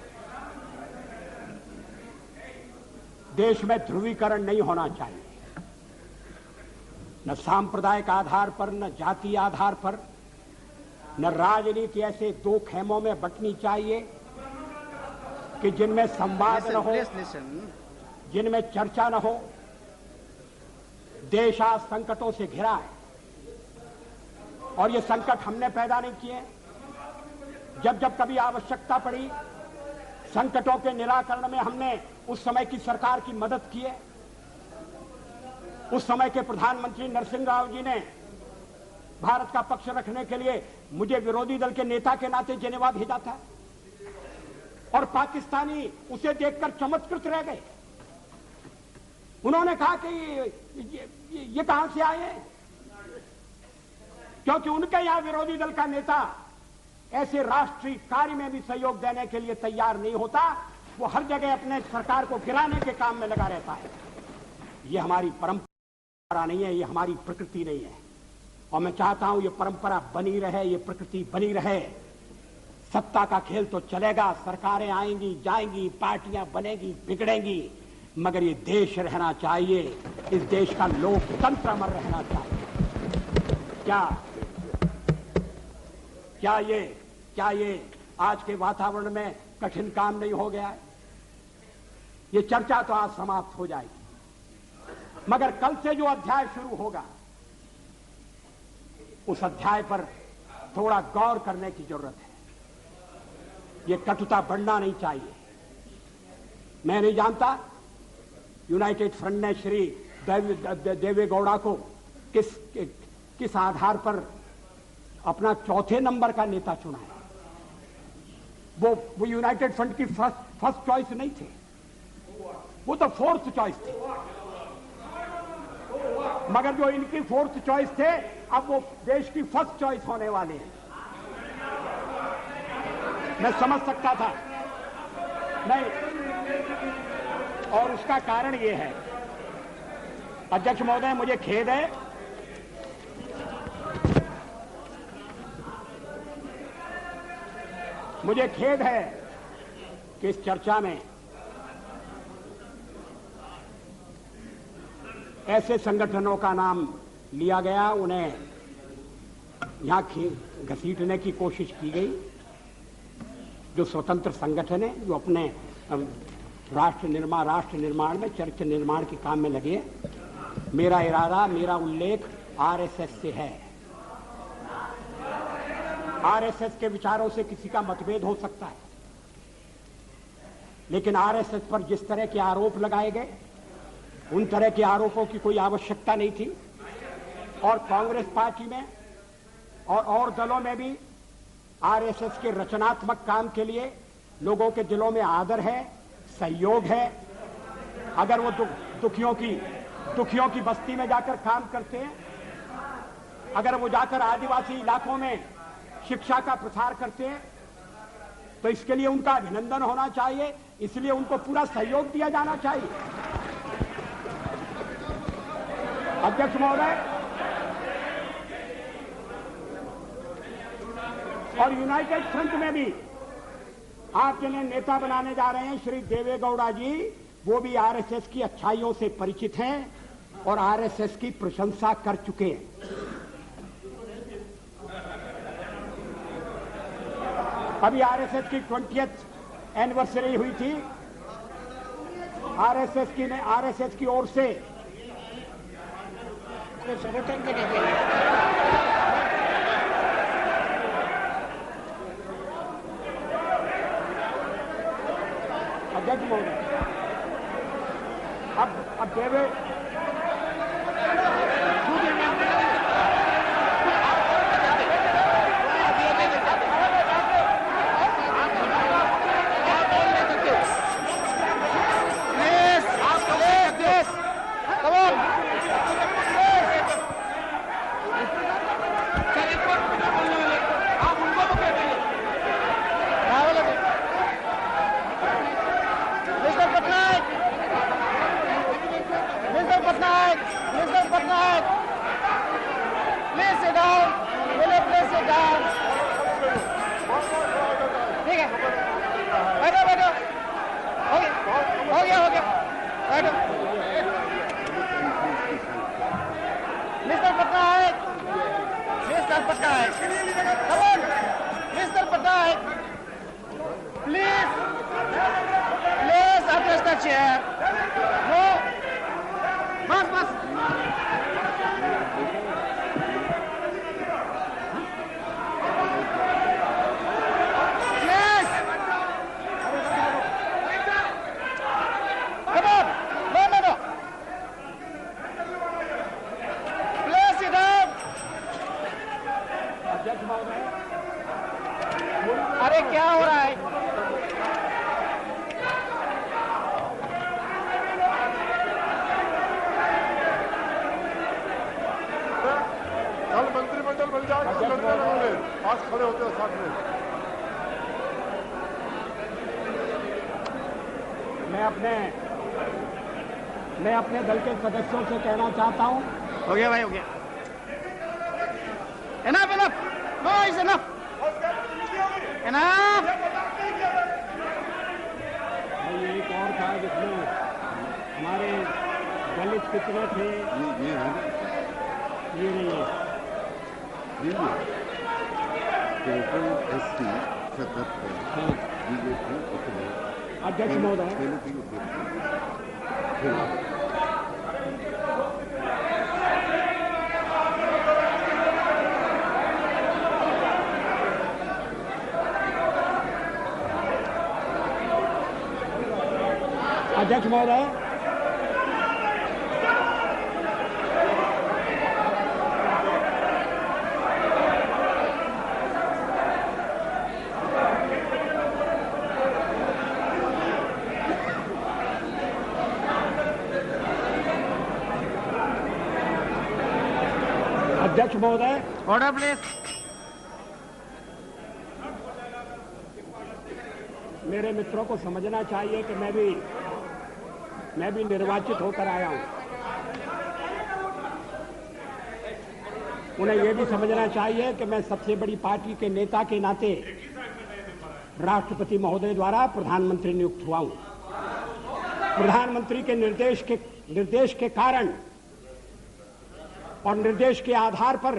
देश में ध्रुवीकरण नहीं होना चाहिए, न सांप्रदायिक आधार पर, न जातीय आधार पर, न राजनीति ऐसे दो खेमों में बंटनी चाहिए कि जिनमें संवाद न हो, जिनमें चर्चा न हो। देश आज संकटों से घिरा है और ये संकट हमने पैदा नहीं किए। जब जब कभी आवश्यकता पड़ी संकटों के निराकरण में हमने उस समय की सरकार की मदद की है। उस समय के प्रधानमंत्री नरसिंह राव जी ने भारत का पक्ष रखने के लिए मुझे विरोधी दल के नेता के नाते जेनेवा भेजा था और पाकिस्तानी उसे देखकर चमत्कृत रह गए। उन्होंने कहा कि ये कहां से आए हैं, क्योंकि उनके यहां विरोधी दल का नेता ऐसे राष्ट्रीय कार्य में भी सहयोग देने के लिए तैयार नहीं होता। वो हर जगह अपने सरकार को गिराने के काम में लगा रहता है। ये हमारी परंपरा नहीं है, ये हमारी प्रकृति नहीं है और मैं चाहता हूं ये परंपरा बनी रहे, ये प्रकृति बनी रहे। सत्ता का खेल तो चलेगा, सरकारें आएंगी जाएंगी, पार्टियां बनेगी बिगड़ेंगी, मगर ये देश रहना चाहिए, इस देश का लोकतंत्र अमर रहना चाहिए। क्या ये आज के वातावरण में कठिन काम नहीं हो गया है? ये चर्चा तो आज समाप्त हो जाएगी, मगर कल से जो अध्याय शुरू होगा उस अध्याय पर थोड़ा गौर करने की जरूरत है। ये कटुता बढ़ना नहीं चाहिए। मैं नहीं जानता यूनाइटेड फ्रंट ने श्री देवेगौड़ा को किस आधार पर अपना चौथे नंबर का नेता चुना है। वो यूनाइटेड फ्रंट की फर्स्ट चॉइस नहीं थे, वो तो फोर्थ चॉइस थे। मगर जो इनकी फोर्थ चॉइस थे अब वो देश की फर्स्ट चॉइस होने वाले हैं। मैं समझ सकता था नहीं, और उसका कारण ये है, अध्यक्ष महोदय मुझे खेद है कि इस चर्चा में ऐसे संगठनों का नाम लिया गया, उन्हें यहां घसीटने की कोशिश की गई, जो स्वतंत्र संगठन है, जो अपने राष्ट्र निर्माण में चरित्र निर्माण के काम में लगे। मेरा इरादा, मेरा उल्लेख आरएसएस से है। आरएसएस के विचारों से किसी का मतभेद हो सकता है, लेकिन आरएसएस पर जिस तरह के आरोप लगाए गए उन तरह के आरोपों की कोई आवश्यकता नहीं थी। और कांग्रेस पार्टी में और दलों में भी आरएसएस के रचनात्मक काम के लिए लोगों के दिलों में आदर है, सहयोग है। अगर वो दुखियों की बस्ती में जाकर काम करते हैं, अगर वो जाकर आदिवासी इलाकों में शिक्षा का प्रसार करते हैं, तो इसके लिए उनका अभिनंदन होना चाहिए, इसलिए उनको पूरा सहयोग दिया जाना चाहिए। अध्यक्ष महोदय, और यूनाइटेड फ्रंट में भी आप जिन्हें नेता बनाने जा रहे हैं श्री देवेगौड़ा जी, वो भी आरएसएस की अच्छाइयों से परिचित हैं और आरएसएस की प्रशंसा कर चुके हैं। अभी आरएसएस की 20th एनिवर्सरी हुई थी। आरएसएस की ओर से संगठन के अध्यक्ष महोदय, अब देवे Mr. chair. No. Bas. Yes. Come on. No. Please sit down. अध्यक्ष महोदय, अरे क्या हो रहा है? कल मंत्रिमंडल बन जाएगा, लड़ने वाले आज खड़े होते हैं साथ में। मैं अपने दल के सदस्यों से कहना चाहता हूं, हो गया भाई, हो गया. Enough. No, it's enough. Enough. भाई एक और था जिसमें हमारे दलित कितने थे, ये है ना, ये नहीं है. टोटल SC 77 हाँ, बीजेपी उतने अध्यक्ष महोदय, अध्यक्ष महोदय, अध्यक्ष महोदय, Order, please. मेरे मित्रों को समझना चाहिए कि मैं भी निर्वाचित होकर आया हूं. उन्हें यह भी समझना चाहिए कि मैं सबसे बड़ी पार्टी के नेता के नाते राष्ट्रपति महोदय द्वारा प्रधानमंत्री नियुक्त हुआ हूं. प्रधानमंत्री के निर्देश के कारण और निर्देश के आधार पर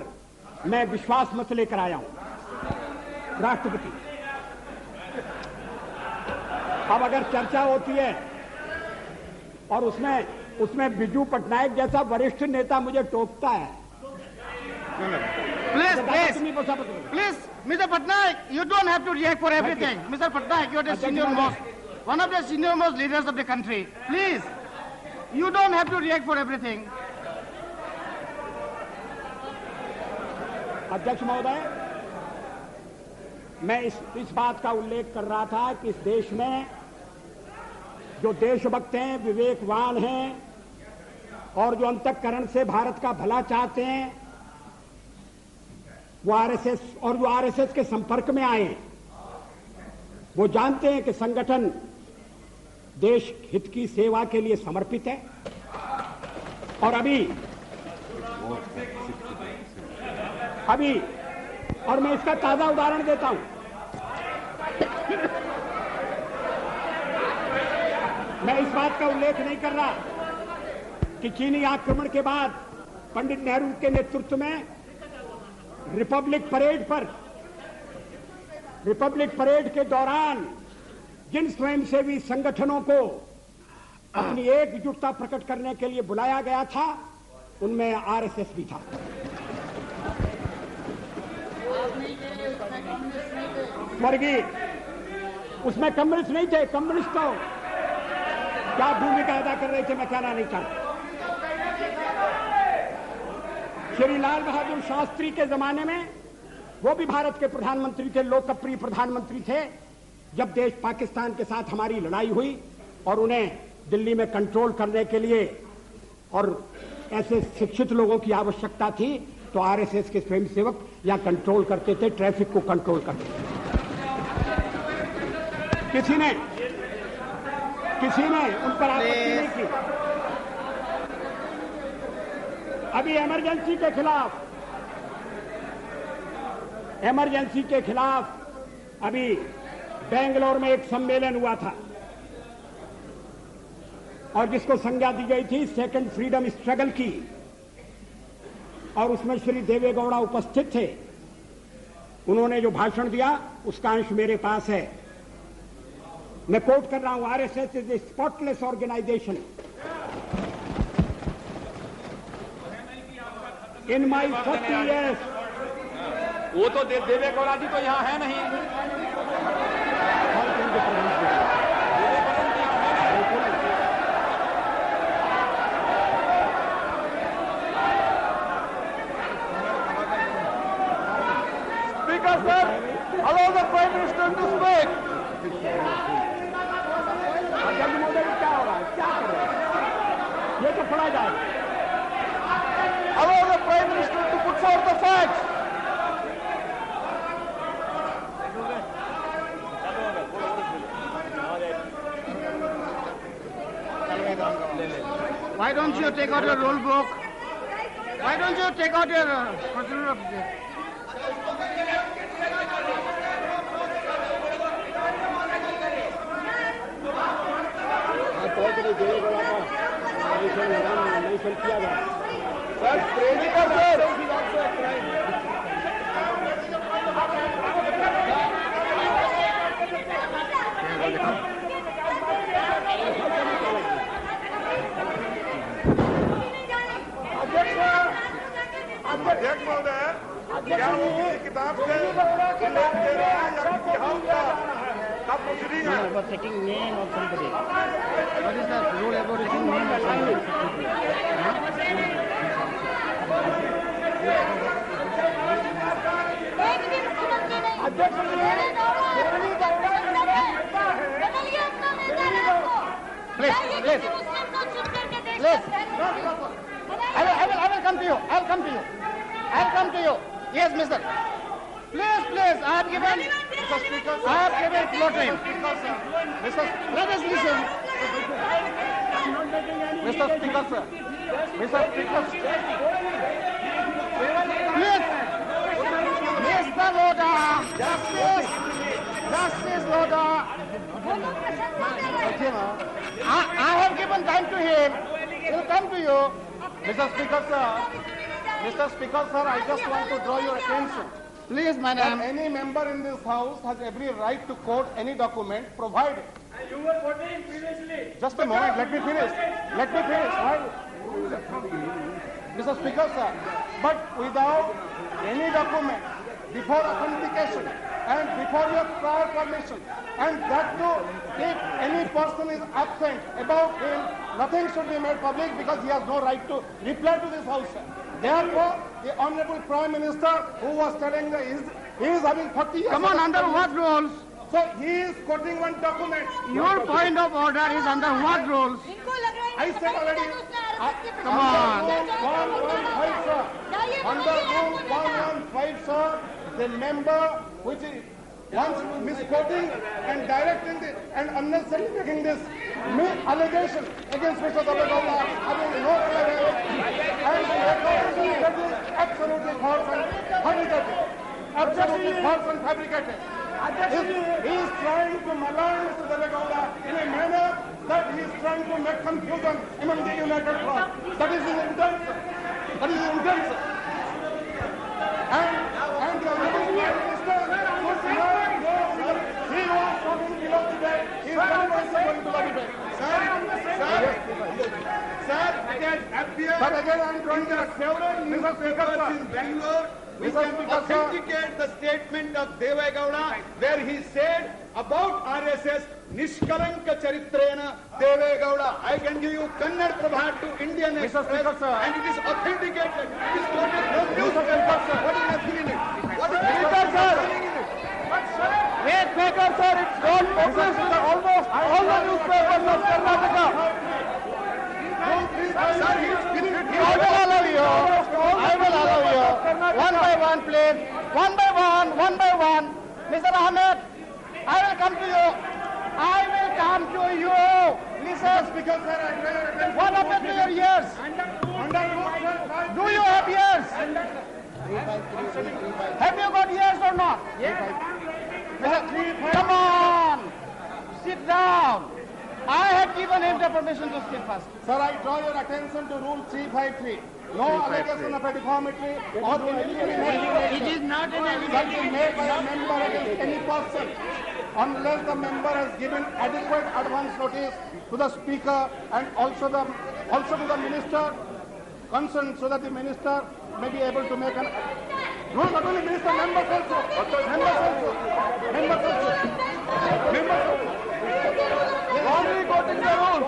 मैं विश्वास मत लेकर आया हूं. राष्ट्रपति, अब अगर चर्चा होती है और उसमें बिजू पटनायक जैसा वरिष्ठ नेता मुझे टोकता है, Please, Mr. Patnaik, you don't have to react for everything. Mr. Patnaik, you are the one of the senior most leaders of the country. Please, you don't have to react for everything. अध्यक्ष महोदय, मैं इस बात का उल्लेख कर रहा था कि इस देश में जो देशभक्त हैं, विवेकवान हैं और जो अंतःकरण से भारत का भला चाहते हैं, वो आरएसएस के संपर्क में आए हैं. वो जानते हैं कि संगठन देश हित की सेवा के लिए समर्पित है. और और मैं इसका ताजा उदाहरण देता हूं. मैं इस बात का उल्लेख नहीं कर रहा कि चीनी आक्रमण के बाद पंडित नेहरू के नेतृत्व में रिपब्लिक परेड के दौरान जिन स्वयंसेवी संगठनों को अपनी एकजुटता प्रकट करने के लिए बुलाया गया था, उनमें आरएसएस भी था. स्वर्गीय, उसमें कम्युनिस्ट नहीं थे. कम्युनिस्ट तो क्या भूमिका अदा कर रहे थे मैं कहना नहीं चाहता. श्री लाल बहादुर शास्त्री के जमाने में वो भी भारत के प्रधानमंत्री थे, लोकप्रिय प्रधानमंत्री थे. जब देश पाकिस्तान के साथ हमारी लड़ाई हुई और उन्हें दिल्ली में कंट्रोल करने के लिए और ऐसे शिक्षित लोगों की आवश्यकता थी, तो आरएसएस के स्वयंसेवक यहाँ कंट्रोल करते थे, ट्रैफिक को कंट्रोल करते थे. किसी ने उन पर आपत्ति नहीं की. अभी इमरजेंसी के खिलाफ अभी बेंगलोर में एक सम्मेलन हुआ था और जिसको संज्ञा दी गई थी सेकंड फ्रीडम स्ट्रगल की, और उसमें श्री देवेगौड़ा उपस्थित थे. उन्होंने जो भाषण दिया उसका अंश मेरे पास है. मैं कोट कर रहा हूं, RSS is a spotless organization. In my 40 years. वो तो देवे गौड़ा जी तो यहाँ है नहीं. Speaker, sir, allow the Prime Minister to speak. जल्दी महोदय क्या हो रहा है, क्या कर रहे हैं? ये तो पढ़ा जाए. Allow the Prime Minister to put forth the facts. Why don't you take out your roll book? Why don't you take out your procedure of the... किया गया. Sir, Speaker, sir. अध्यक्ष महोदय, क्या उनकी किताब से उल्लेख दे रहे हैं या किसी हाउस का प्रोसीडिंग है? For taking name of somebody. What is the rule about taking name of somebody? Please. I will come to you. I'll come to you. Yes, mister. Please, I have given floor time. Let us listen. Mr. Speaker, sir. Please. Mr. Loda. Justice Loda. I have given time to him. He'll come to you. Mr. Speaker, sir, I just want to draw your attention. Please, madam. Any member in this house has every right to quote any document provided. You were quoting previously. Just a moment, let me finish. Mr. Speaker, sir, but without any document, before authentication and before your prior permission, and that too, if any person is absent about him, nothing should be made public because he has no right to reply to this house, sir. Therefore, the Honorable Prime Minister, who was telling that he is having 40 years... Come on, under what rules? So he is quoting one document. Your point of order is under what rules? I said already... Come on. Under Rule 115, sir, the member which is once misquoting and directing this and unnecessarily making this allegation against Mr. Davegowda having no evidence and the accusation is absolutely false and fabricated. Absolutely false and fabricated. He is trying to malign Mr. Davegowda in a manner that he is trying to make confusion among the United Front. That is his intent. And the Honorable Prime Minister should not go. He was talking below the bed. He is not also going to the debate. Sir, but again I am trying to several newspapers in Bangalore which can authenticate the statement of Devegowda where he said about RSS, Nishkalanka Charitrena Devegowda. I can give you Kannada Prabha to Indian Express and it is authenticated. It is quoted from newspaper, sir. What is nothing in it? What is Speaker, sir? Wait, Speaker, sir, it's not published in almost all the newspapers of Karnataka. I will allow you. One by one, please. One by one. Mr. Ahmed, I will come to you. Listen. What happened to your ears? Do you have ears? Have you got ears or not? Come on. Sit down. I have given him the permission to speak first. Sir, I draw your attention to Rule 353. No allegation of a defamatory or illegal. It is not an allegation made by a member against any person. unless the member has given adequate advance notice to the speaker and also to the minister concerned, so that the minister may be able to make an no, not only minister, members also. Wrongly quoting the rules.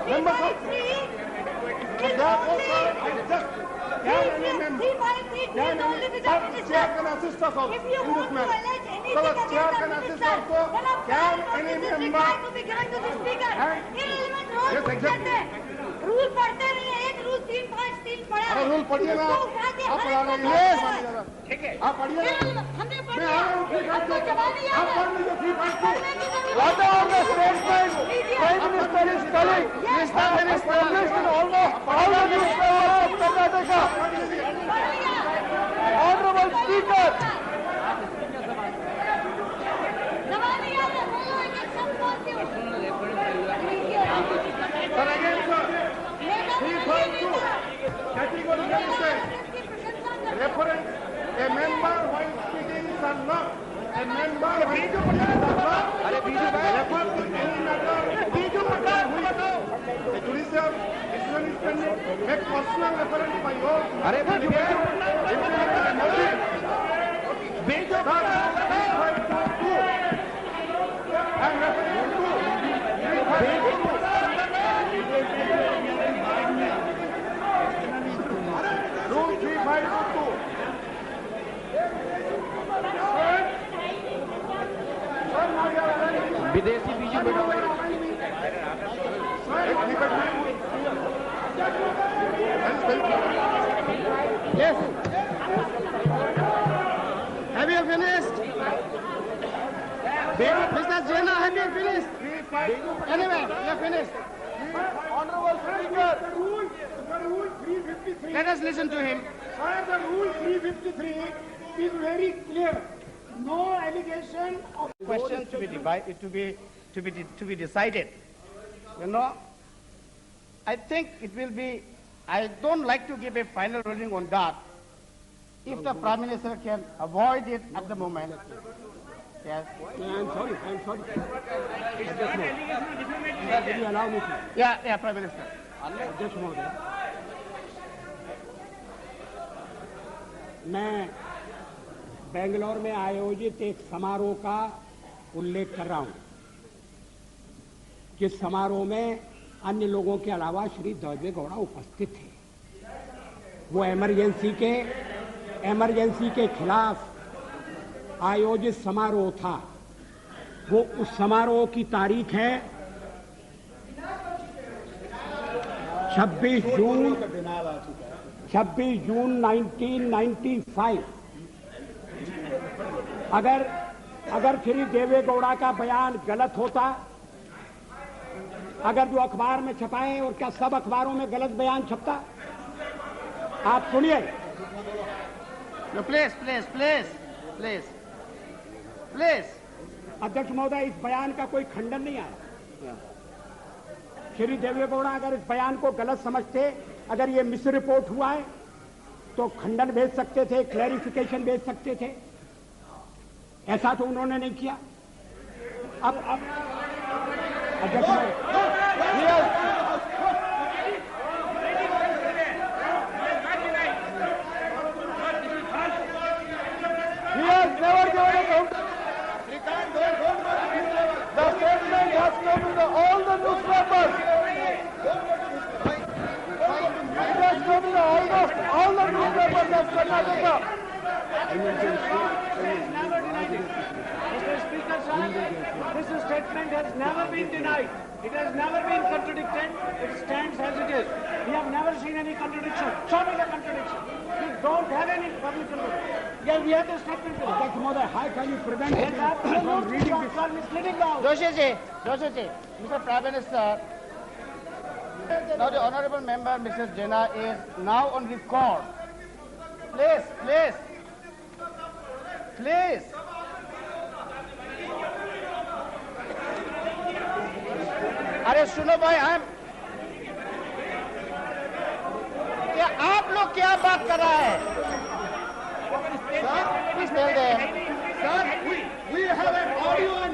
Members also. Therefore, sir, I just can any member, chair can assist us also in this matter. So the chair can assist also. Can any member? Yes, exactly. Rule पढ़ते नहीं है, एक rule 3-5-3 पढ़ा है। अरे rule पढ़िए ना, आप पढ़ा रहे हैं। ठीक है, आप पढ़िए ना। मैं आ रहा हूँ, आप पढ़ लीजिए 3-5-2। Order on the statement. Prime Minister is telling. Mr. Minister, all the newspapers of Karnataka. Honorable Speaker. Sir, again, sir. 3-5-2. Category reference. A member while speaking is allowed. A member while speaking is allowed. Refer to any matter. The judicial decision is pending. Make personal reference by yours. And reference to 3-5-2. Rule 3-5-2. विदेशी बीजू बैठा हुआ Yes. Have you finished? Mr. Jena, have you finished? Anyway, you have finished. Honorable Speaker. Rule 353. Let us listen to him. Sir, the rule 353 is very clear. No allegation of question to be divided, to be decided. You know, I think it will be. I don't like to give a final ruling on that. If the Prime Minister can avoid it at the moment. Yes. I'm sorry. Will you allow me to? Yeah, Prime Minister. अध्यक्ष महोदय, मैं बेंगलोर में आयोजित एक समारोह का उल्लेख कर रहा हूं, जिस समारोह में अन्य लोगों के अलावा श्री देवेगौड़ा उपस्थित थे। वो इमरजेंसी के खिलाफ आयोजित समारोह था। वो उस समारोह की तारीख है 26 जून 1995। अगर श्री देवेगौड़ा का बयान गलत होता, अगर जो अखबार में छपाए, और क्या सब अखबारों में गलत बयान छपता? आप सुनिए। प्लीज। अध्यक्ष महोदय, इस बयान का कोई खंडन नहीं आया। श्री देवेगौड़ा अगर इस बयान को गलत समझते, अगर ये मिस रिपोर्ट हुआ है, तो खंडन भेज सकते थे, क्लैरिफिकेशन भेज सकते थे। ऐसा तो उन्होंने नहीं किया। अब अध्यक्ष The statement has come to all the newspapers. It has come to almost all the newspapers of Karnataka. Mr. Speaker, this statement has never been denied. It has never been contradicted. It stands as it is. We have never seen any contradiction. Show me the contradiction. We don't have any public information. Yeah, we have the statement. अध्यक्ष महोदय, how can you prevent him from reading this? Misleading now. Joshi, Mr. Prime Minister, now the honourable member, Mrs. Jena, is now on record. Please. अरे सुनो भाई, क्या आप लोग क्या बात कर रहा है? Sir, please tell them. Sir, we have an audio and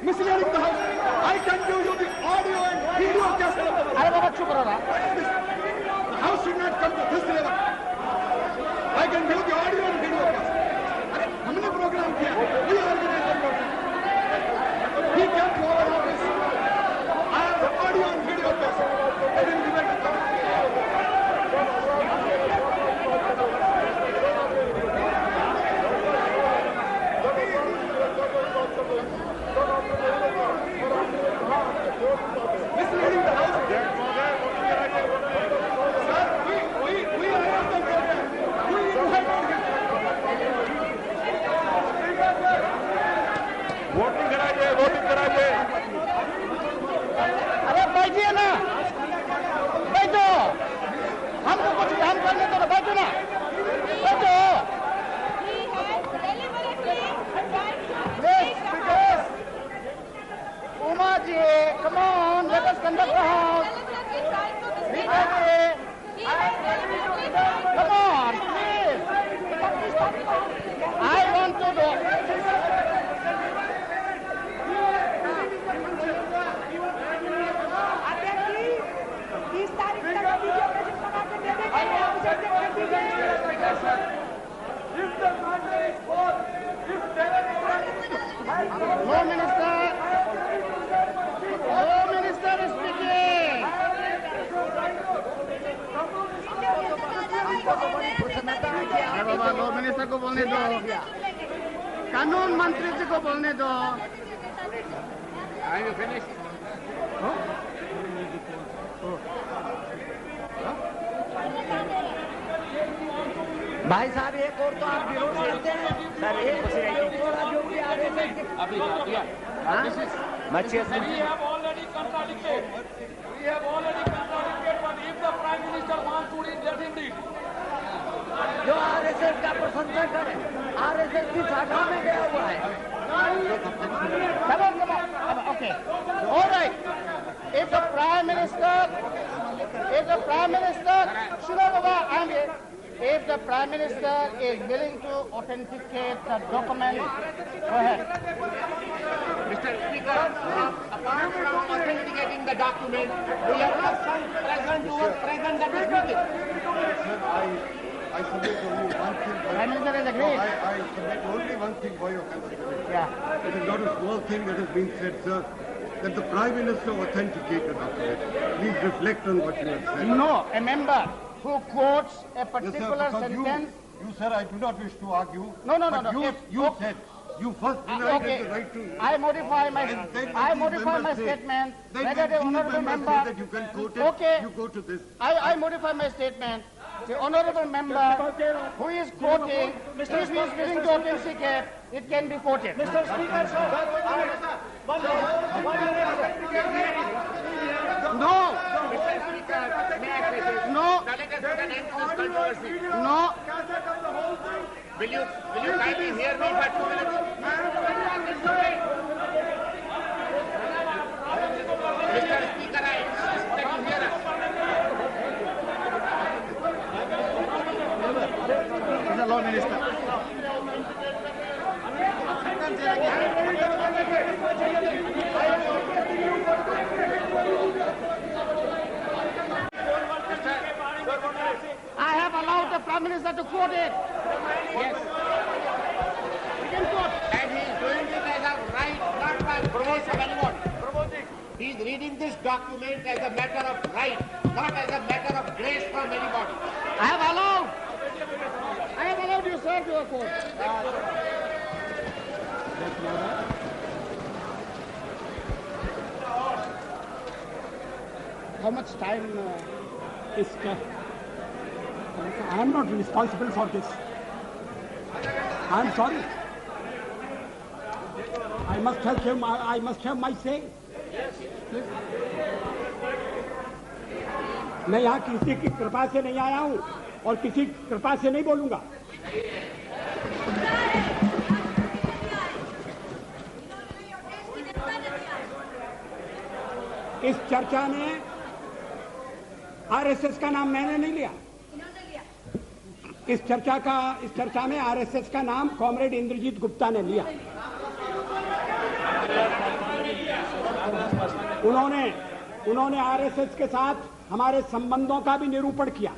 misleading the house. I can give you the audio and video cassette. अरे बाबा चुप रहो. The house should not come to this level. I can give the audio and video cassette. अरे हमने programme किया. We organized the program. He came to our office. I have the audio and video cassette. I didn't give it to them. Misleading the house. Sir, we arranged the program. We invited him. Voting कराइए. अरे बैठिए ना, बैठो. हमको कुछ काम करने दो ना, बैठो ना, बैठो. Uma ji, come on, let us conduct the house. Come on, please. I want to do. No minister. No minister is speaking. अरे बाबा, लो मिनिस्टर को बोलने दो. कानून मंत्री जी को बोलने दो. Are you finished? भाई साहब एक और तो आप विरोध करते हैं सर. जो भी आगे से अभी We have already contradicted. But if the Prime Minister wants to read, let him read. जो आरएसएस का प्रशंसा करे, आरएसएस की शाखा में गया हुआ है. Come on. Okay. All right. If the Prime Minister, Shura Baba, I'm here. If the Prime Minister is willing to authenticate the document, go ahead. Mr. Speaker, apart from authenticating the document, we have present who was present at this meeting. I submit only one thing. Prime Minister has agreed. I submit only one thing for your consideration. Yeah. It is not a small thing that has been said, sir, that the Prime Minister authenticate the document. Please reflect on what you have said. No, a member who quotes a Yes, particular sir, because sentence. you, sir, I do not wish to argue. No. But you said, you first denied Okay. the right to... I modify my And then I these modify my members say- statement. Then Whether the these honourable members member. say that you can quote it, Okay. you go to this. I modify my statement. The honourable member who is quoting, if he is willing to authenticate, it can be quoted. Mr. Speaker, sir. No. Mr. Speaker, may I say this? No. Now let us put an end to this controversy. No. Will you kindly hear me for 2 minutes? Mr. Speaker, I insist that you hear us. He's a law minister. I have allowed the Prime Minister to quote it. Yes. He can quote. And he is doing it as a right, not by grace of anyone. He is reading this document as a matter of right, not as a matter of grace from anybody. I have allowed you, sir, to quote. How much time? I am not responsible for this. I am sorry. I must have my say. मैं यहाँ किसी की कृपा से नहीं आया हूँ और किसी कृपा से नहीं बोलूंगा. इस चर्चा में आरएसएस का नाम मैंने नहीं लिया. इस चर्चा में आरएसएस का नाम कॉमरेड इंद्रजीत गुप्ता ने लिया. उन्होंने आरएसएस के साथ हमारे संबंधों का भी निरूपण किया।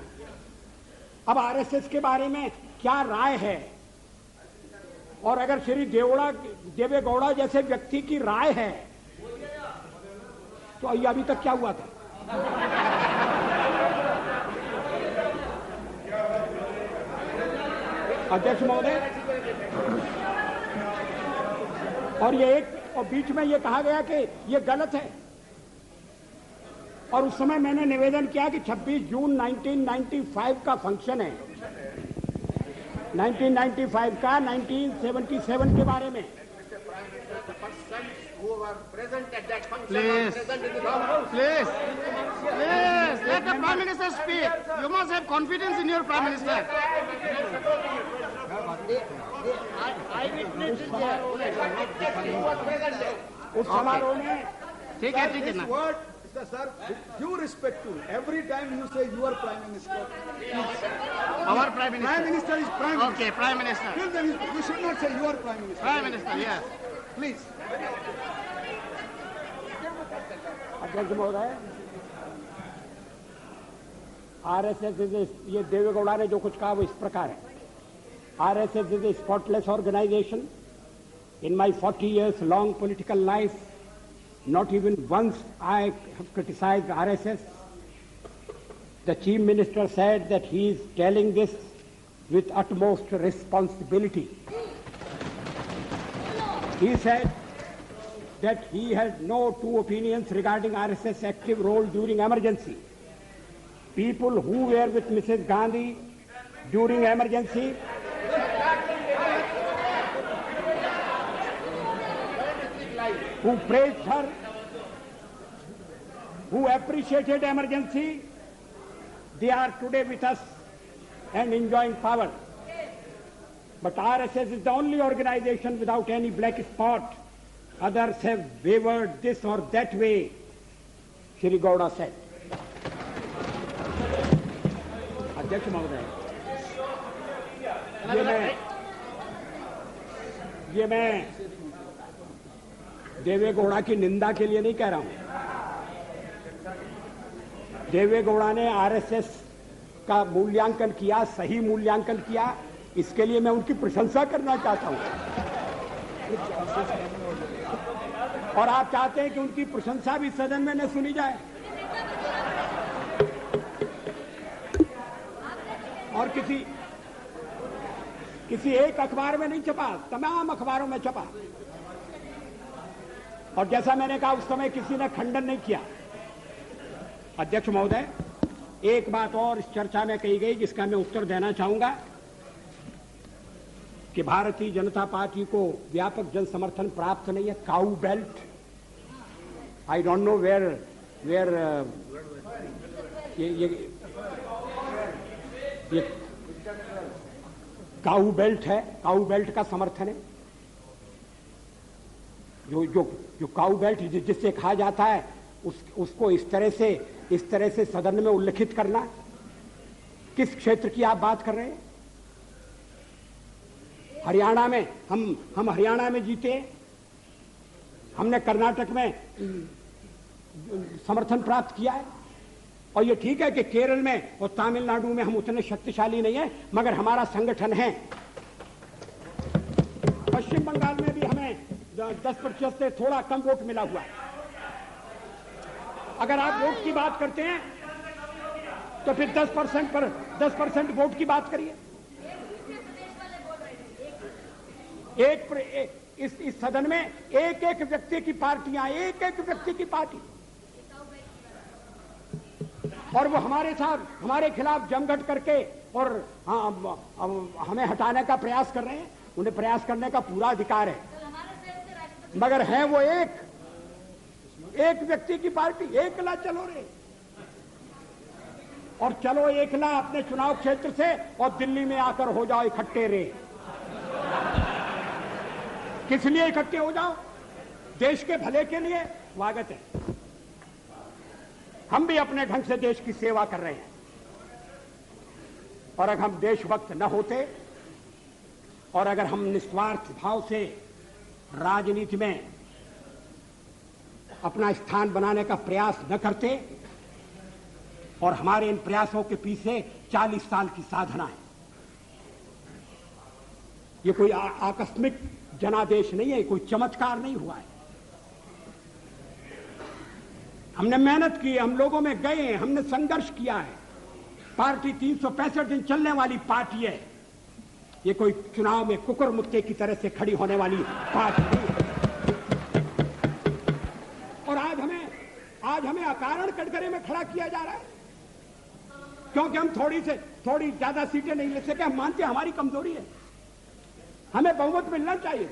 अब आरएसएस के बारे में क्या राय है, और अगर श्री देवेगौड़ा जैसे व्यक्ति की राय है तो ये अभी तक क्या हुआ था? अध्यक्ष महोदय, और बीच में ये कहा गया कि ये गलत है, और उस समय मैंने निवेदन किया कि 26 जून 1995 का फंक्शन है, 1995 का 1977 के बारे में। Please, let the Prime Minister speak. You must have confidence in your Prime Minister. उस समारोह में ठीक है ना। Sir, due respect to every time you say your Prime Minister. Our Prime Minister. Prime Minister is Prime Minister. Okay, Prime Minister. You should not say your Prime Minister. Prime Minister, yes. Please. अध्यक्ष महोदय, RSS ये देवेगौड़ा ने जो कुछ कहा वो इस प्रकार है। RSS is a spotless organization. In my 40 years long political life, not even once I have criticized RSS. The Chief Minister said that he is telling this with utmost responsibility. He said that he had no two opinions regarding RSS active role during emergency. People who were with Mrs. Gandhi during emergency who praised her, who appreciated emergency, they are today with us and enjoying power. But RSS is the only organization without any black spot. Others have wavered this or that way, Shri Gowda said. अध्यक्ष महोदय, ये मैं देवेगौड़ा की निंदा के लिए नहीं कह रहा हूं। देवेगौड़ा ने आरएसएस का मूल्यांकन किया, सही मूल्यांकन किया, इसके लिए मैं उनकी प्रशंसा करना चाहता हूं। और आप चाहते हैं कि उनकी प्रशंसा भी सदन में न सुनी जाए, और किसी एक अखबार में नहीं छपा, तमाम अखबारों में छपा। और जैसा मैंने कहा उस समय किसी ने खंडन नहीं किया। अध्यक्ष महोदय, एक बात और इस चर्चा में कही गई जिसका मैं उत्तर देना चाहूंगा कि भारतीय जनता पार्टी को व्यापक जन समर्थन प्राप्त नहीं है। Cow belt, I don't know where ये काऊ बेल्ट है, काऊ बेल्ट का समर्थन है। जो काऊ बेल्ट जिससे कहा जाता है उसको इस तरह से सदन में उल्लेखित करना, किस क्षेत्र की आप बात कर रहे हैं? हरियाणा में हम हरियाणा में जीते, हमने कर्नाटक में समर्थन प्राप्त किया है, और ये ठीक है कि केरल में और तमिलनाडु में हम उतने शक्तिशाली नहीं है, मगर हमारा संगठन है। पश्चिम बंगाल में भी हमें 10% से थोड़ा कम वोट मिला हुआ है। अगर आप वोट की बात करते हैं तो फिर 10% वोट की बात करिए। इस सदन में एक व्यक्ति की पार्टियां, एक व्यक्ति की पार्टी, और वो हमारे साथ, हमारे खिलाफ जमघट करके और हमें हटाने का प्रयास कर रहे हैं। उन्हें प्रयास करने का पूरा अधिकार है, मगर है वो एक व्यक्ति की पार्टी। एकला चलो रे, और चलो एकला अपने चुनाव क्षेत्र से, और दिल्ली में आकर हो जाओ इकट्ठे रे। किस लिए इकट्ठे हो जाओ? देश के भले के लिए। स्वागत है, हम भी अपने ढंग से देश की सेवा कर रहे हैं, और अगर हम देशभक्त न होते और अगर हम निस्वार्थ भाव से राजनीति में अपना स्थान बनाने का प्रयास न करते और हमारे इन प्रयासों के पीछे 40 साल की साधना है। ये कोई आकस्मिक जनादेश नहीं है, कोई चमत्कार नहीं हुआ है। हमने मेहनत की, हम लोगों में गए, हमने संघर्ष किया है। पार्टी 365 दिन चलने वाली पार्टी है। ये कोई चुनाव में कुकुर मुक्के की तरह से खड़ी होने वाली पार्टी नहीं है। और आज हमें अकारण कटघरे में खड़ा किया जा रहा है क्योंकि हम थोड़ी ज्यादा सीटें नहीं ले सके। हम मानते हैं हमारी कमजोरी है, हमें बहुमत मिलना चाहिए।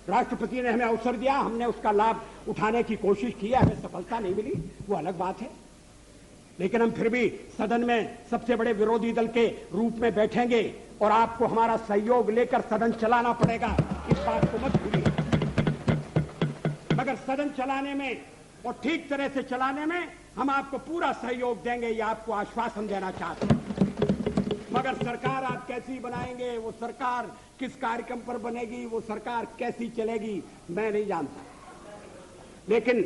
राष्ट्रपति ने हमें अवसर दिया, हमने उसका लाभ उठाने की कोशिश की है, हमें सफलता नहीं मिली, वो अलग बात है। लेकिन हम फिर भी सदन में सबसे बड़े विरोधी दल के रूप में बैठेंगे और आपको हमारा सहयोग लेकर सदन चलाना पड़ेगा, इस बात को मत भूलिए। मगर सदन चलाने में और ठीक तरह से चलाने में हम आपको पूरा सहयोग देंगे, ये आपको आश्वासन देना चाहते हैं। मगर सरकार आप कैसी बनाएंगे, वो सरकार किस कार्यक्रम पर बनेगी, वो सरकार कैसी चलेगी, मैं नहीं जानता। लेकिन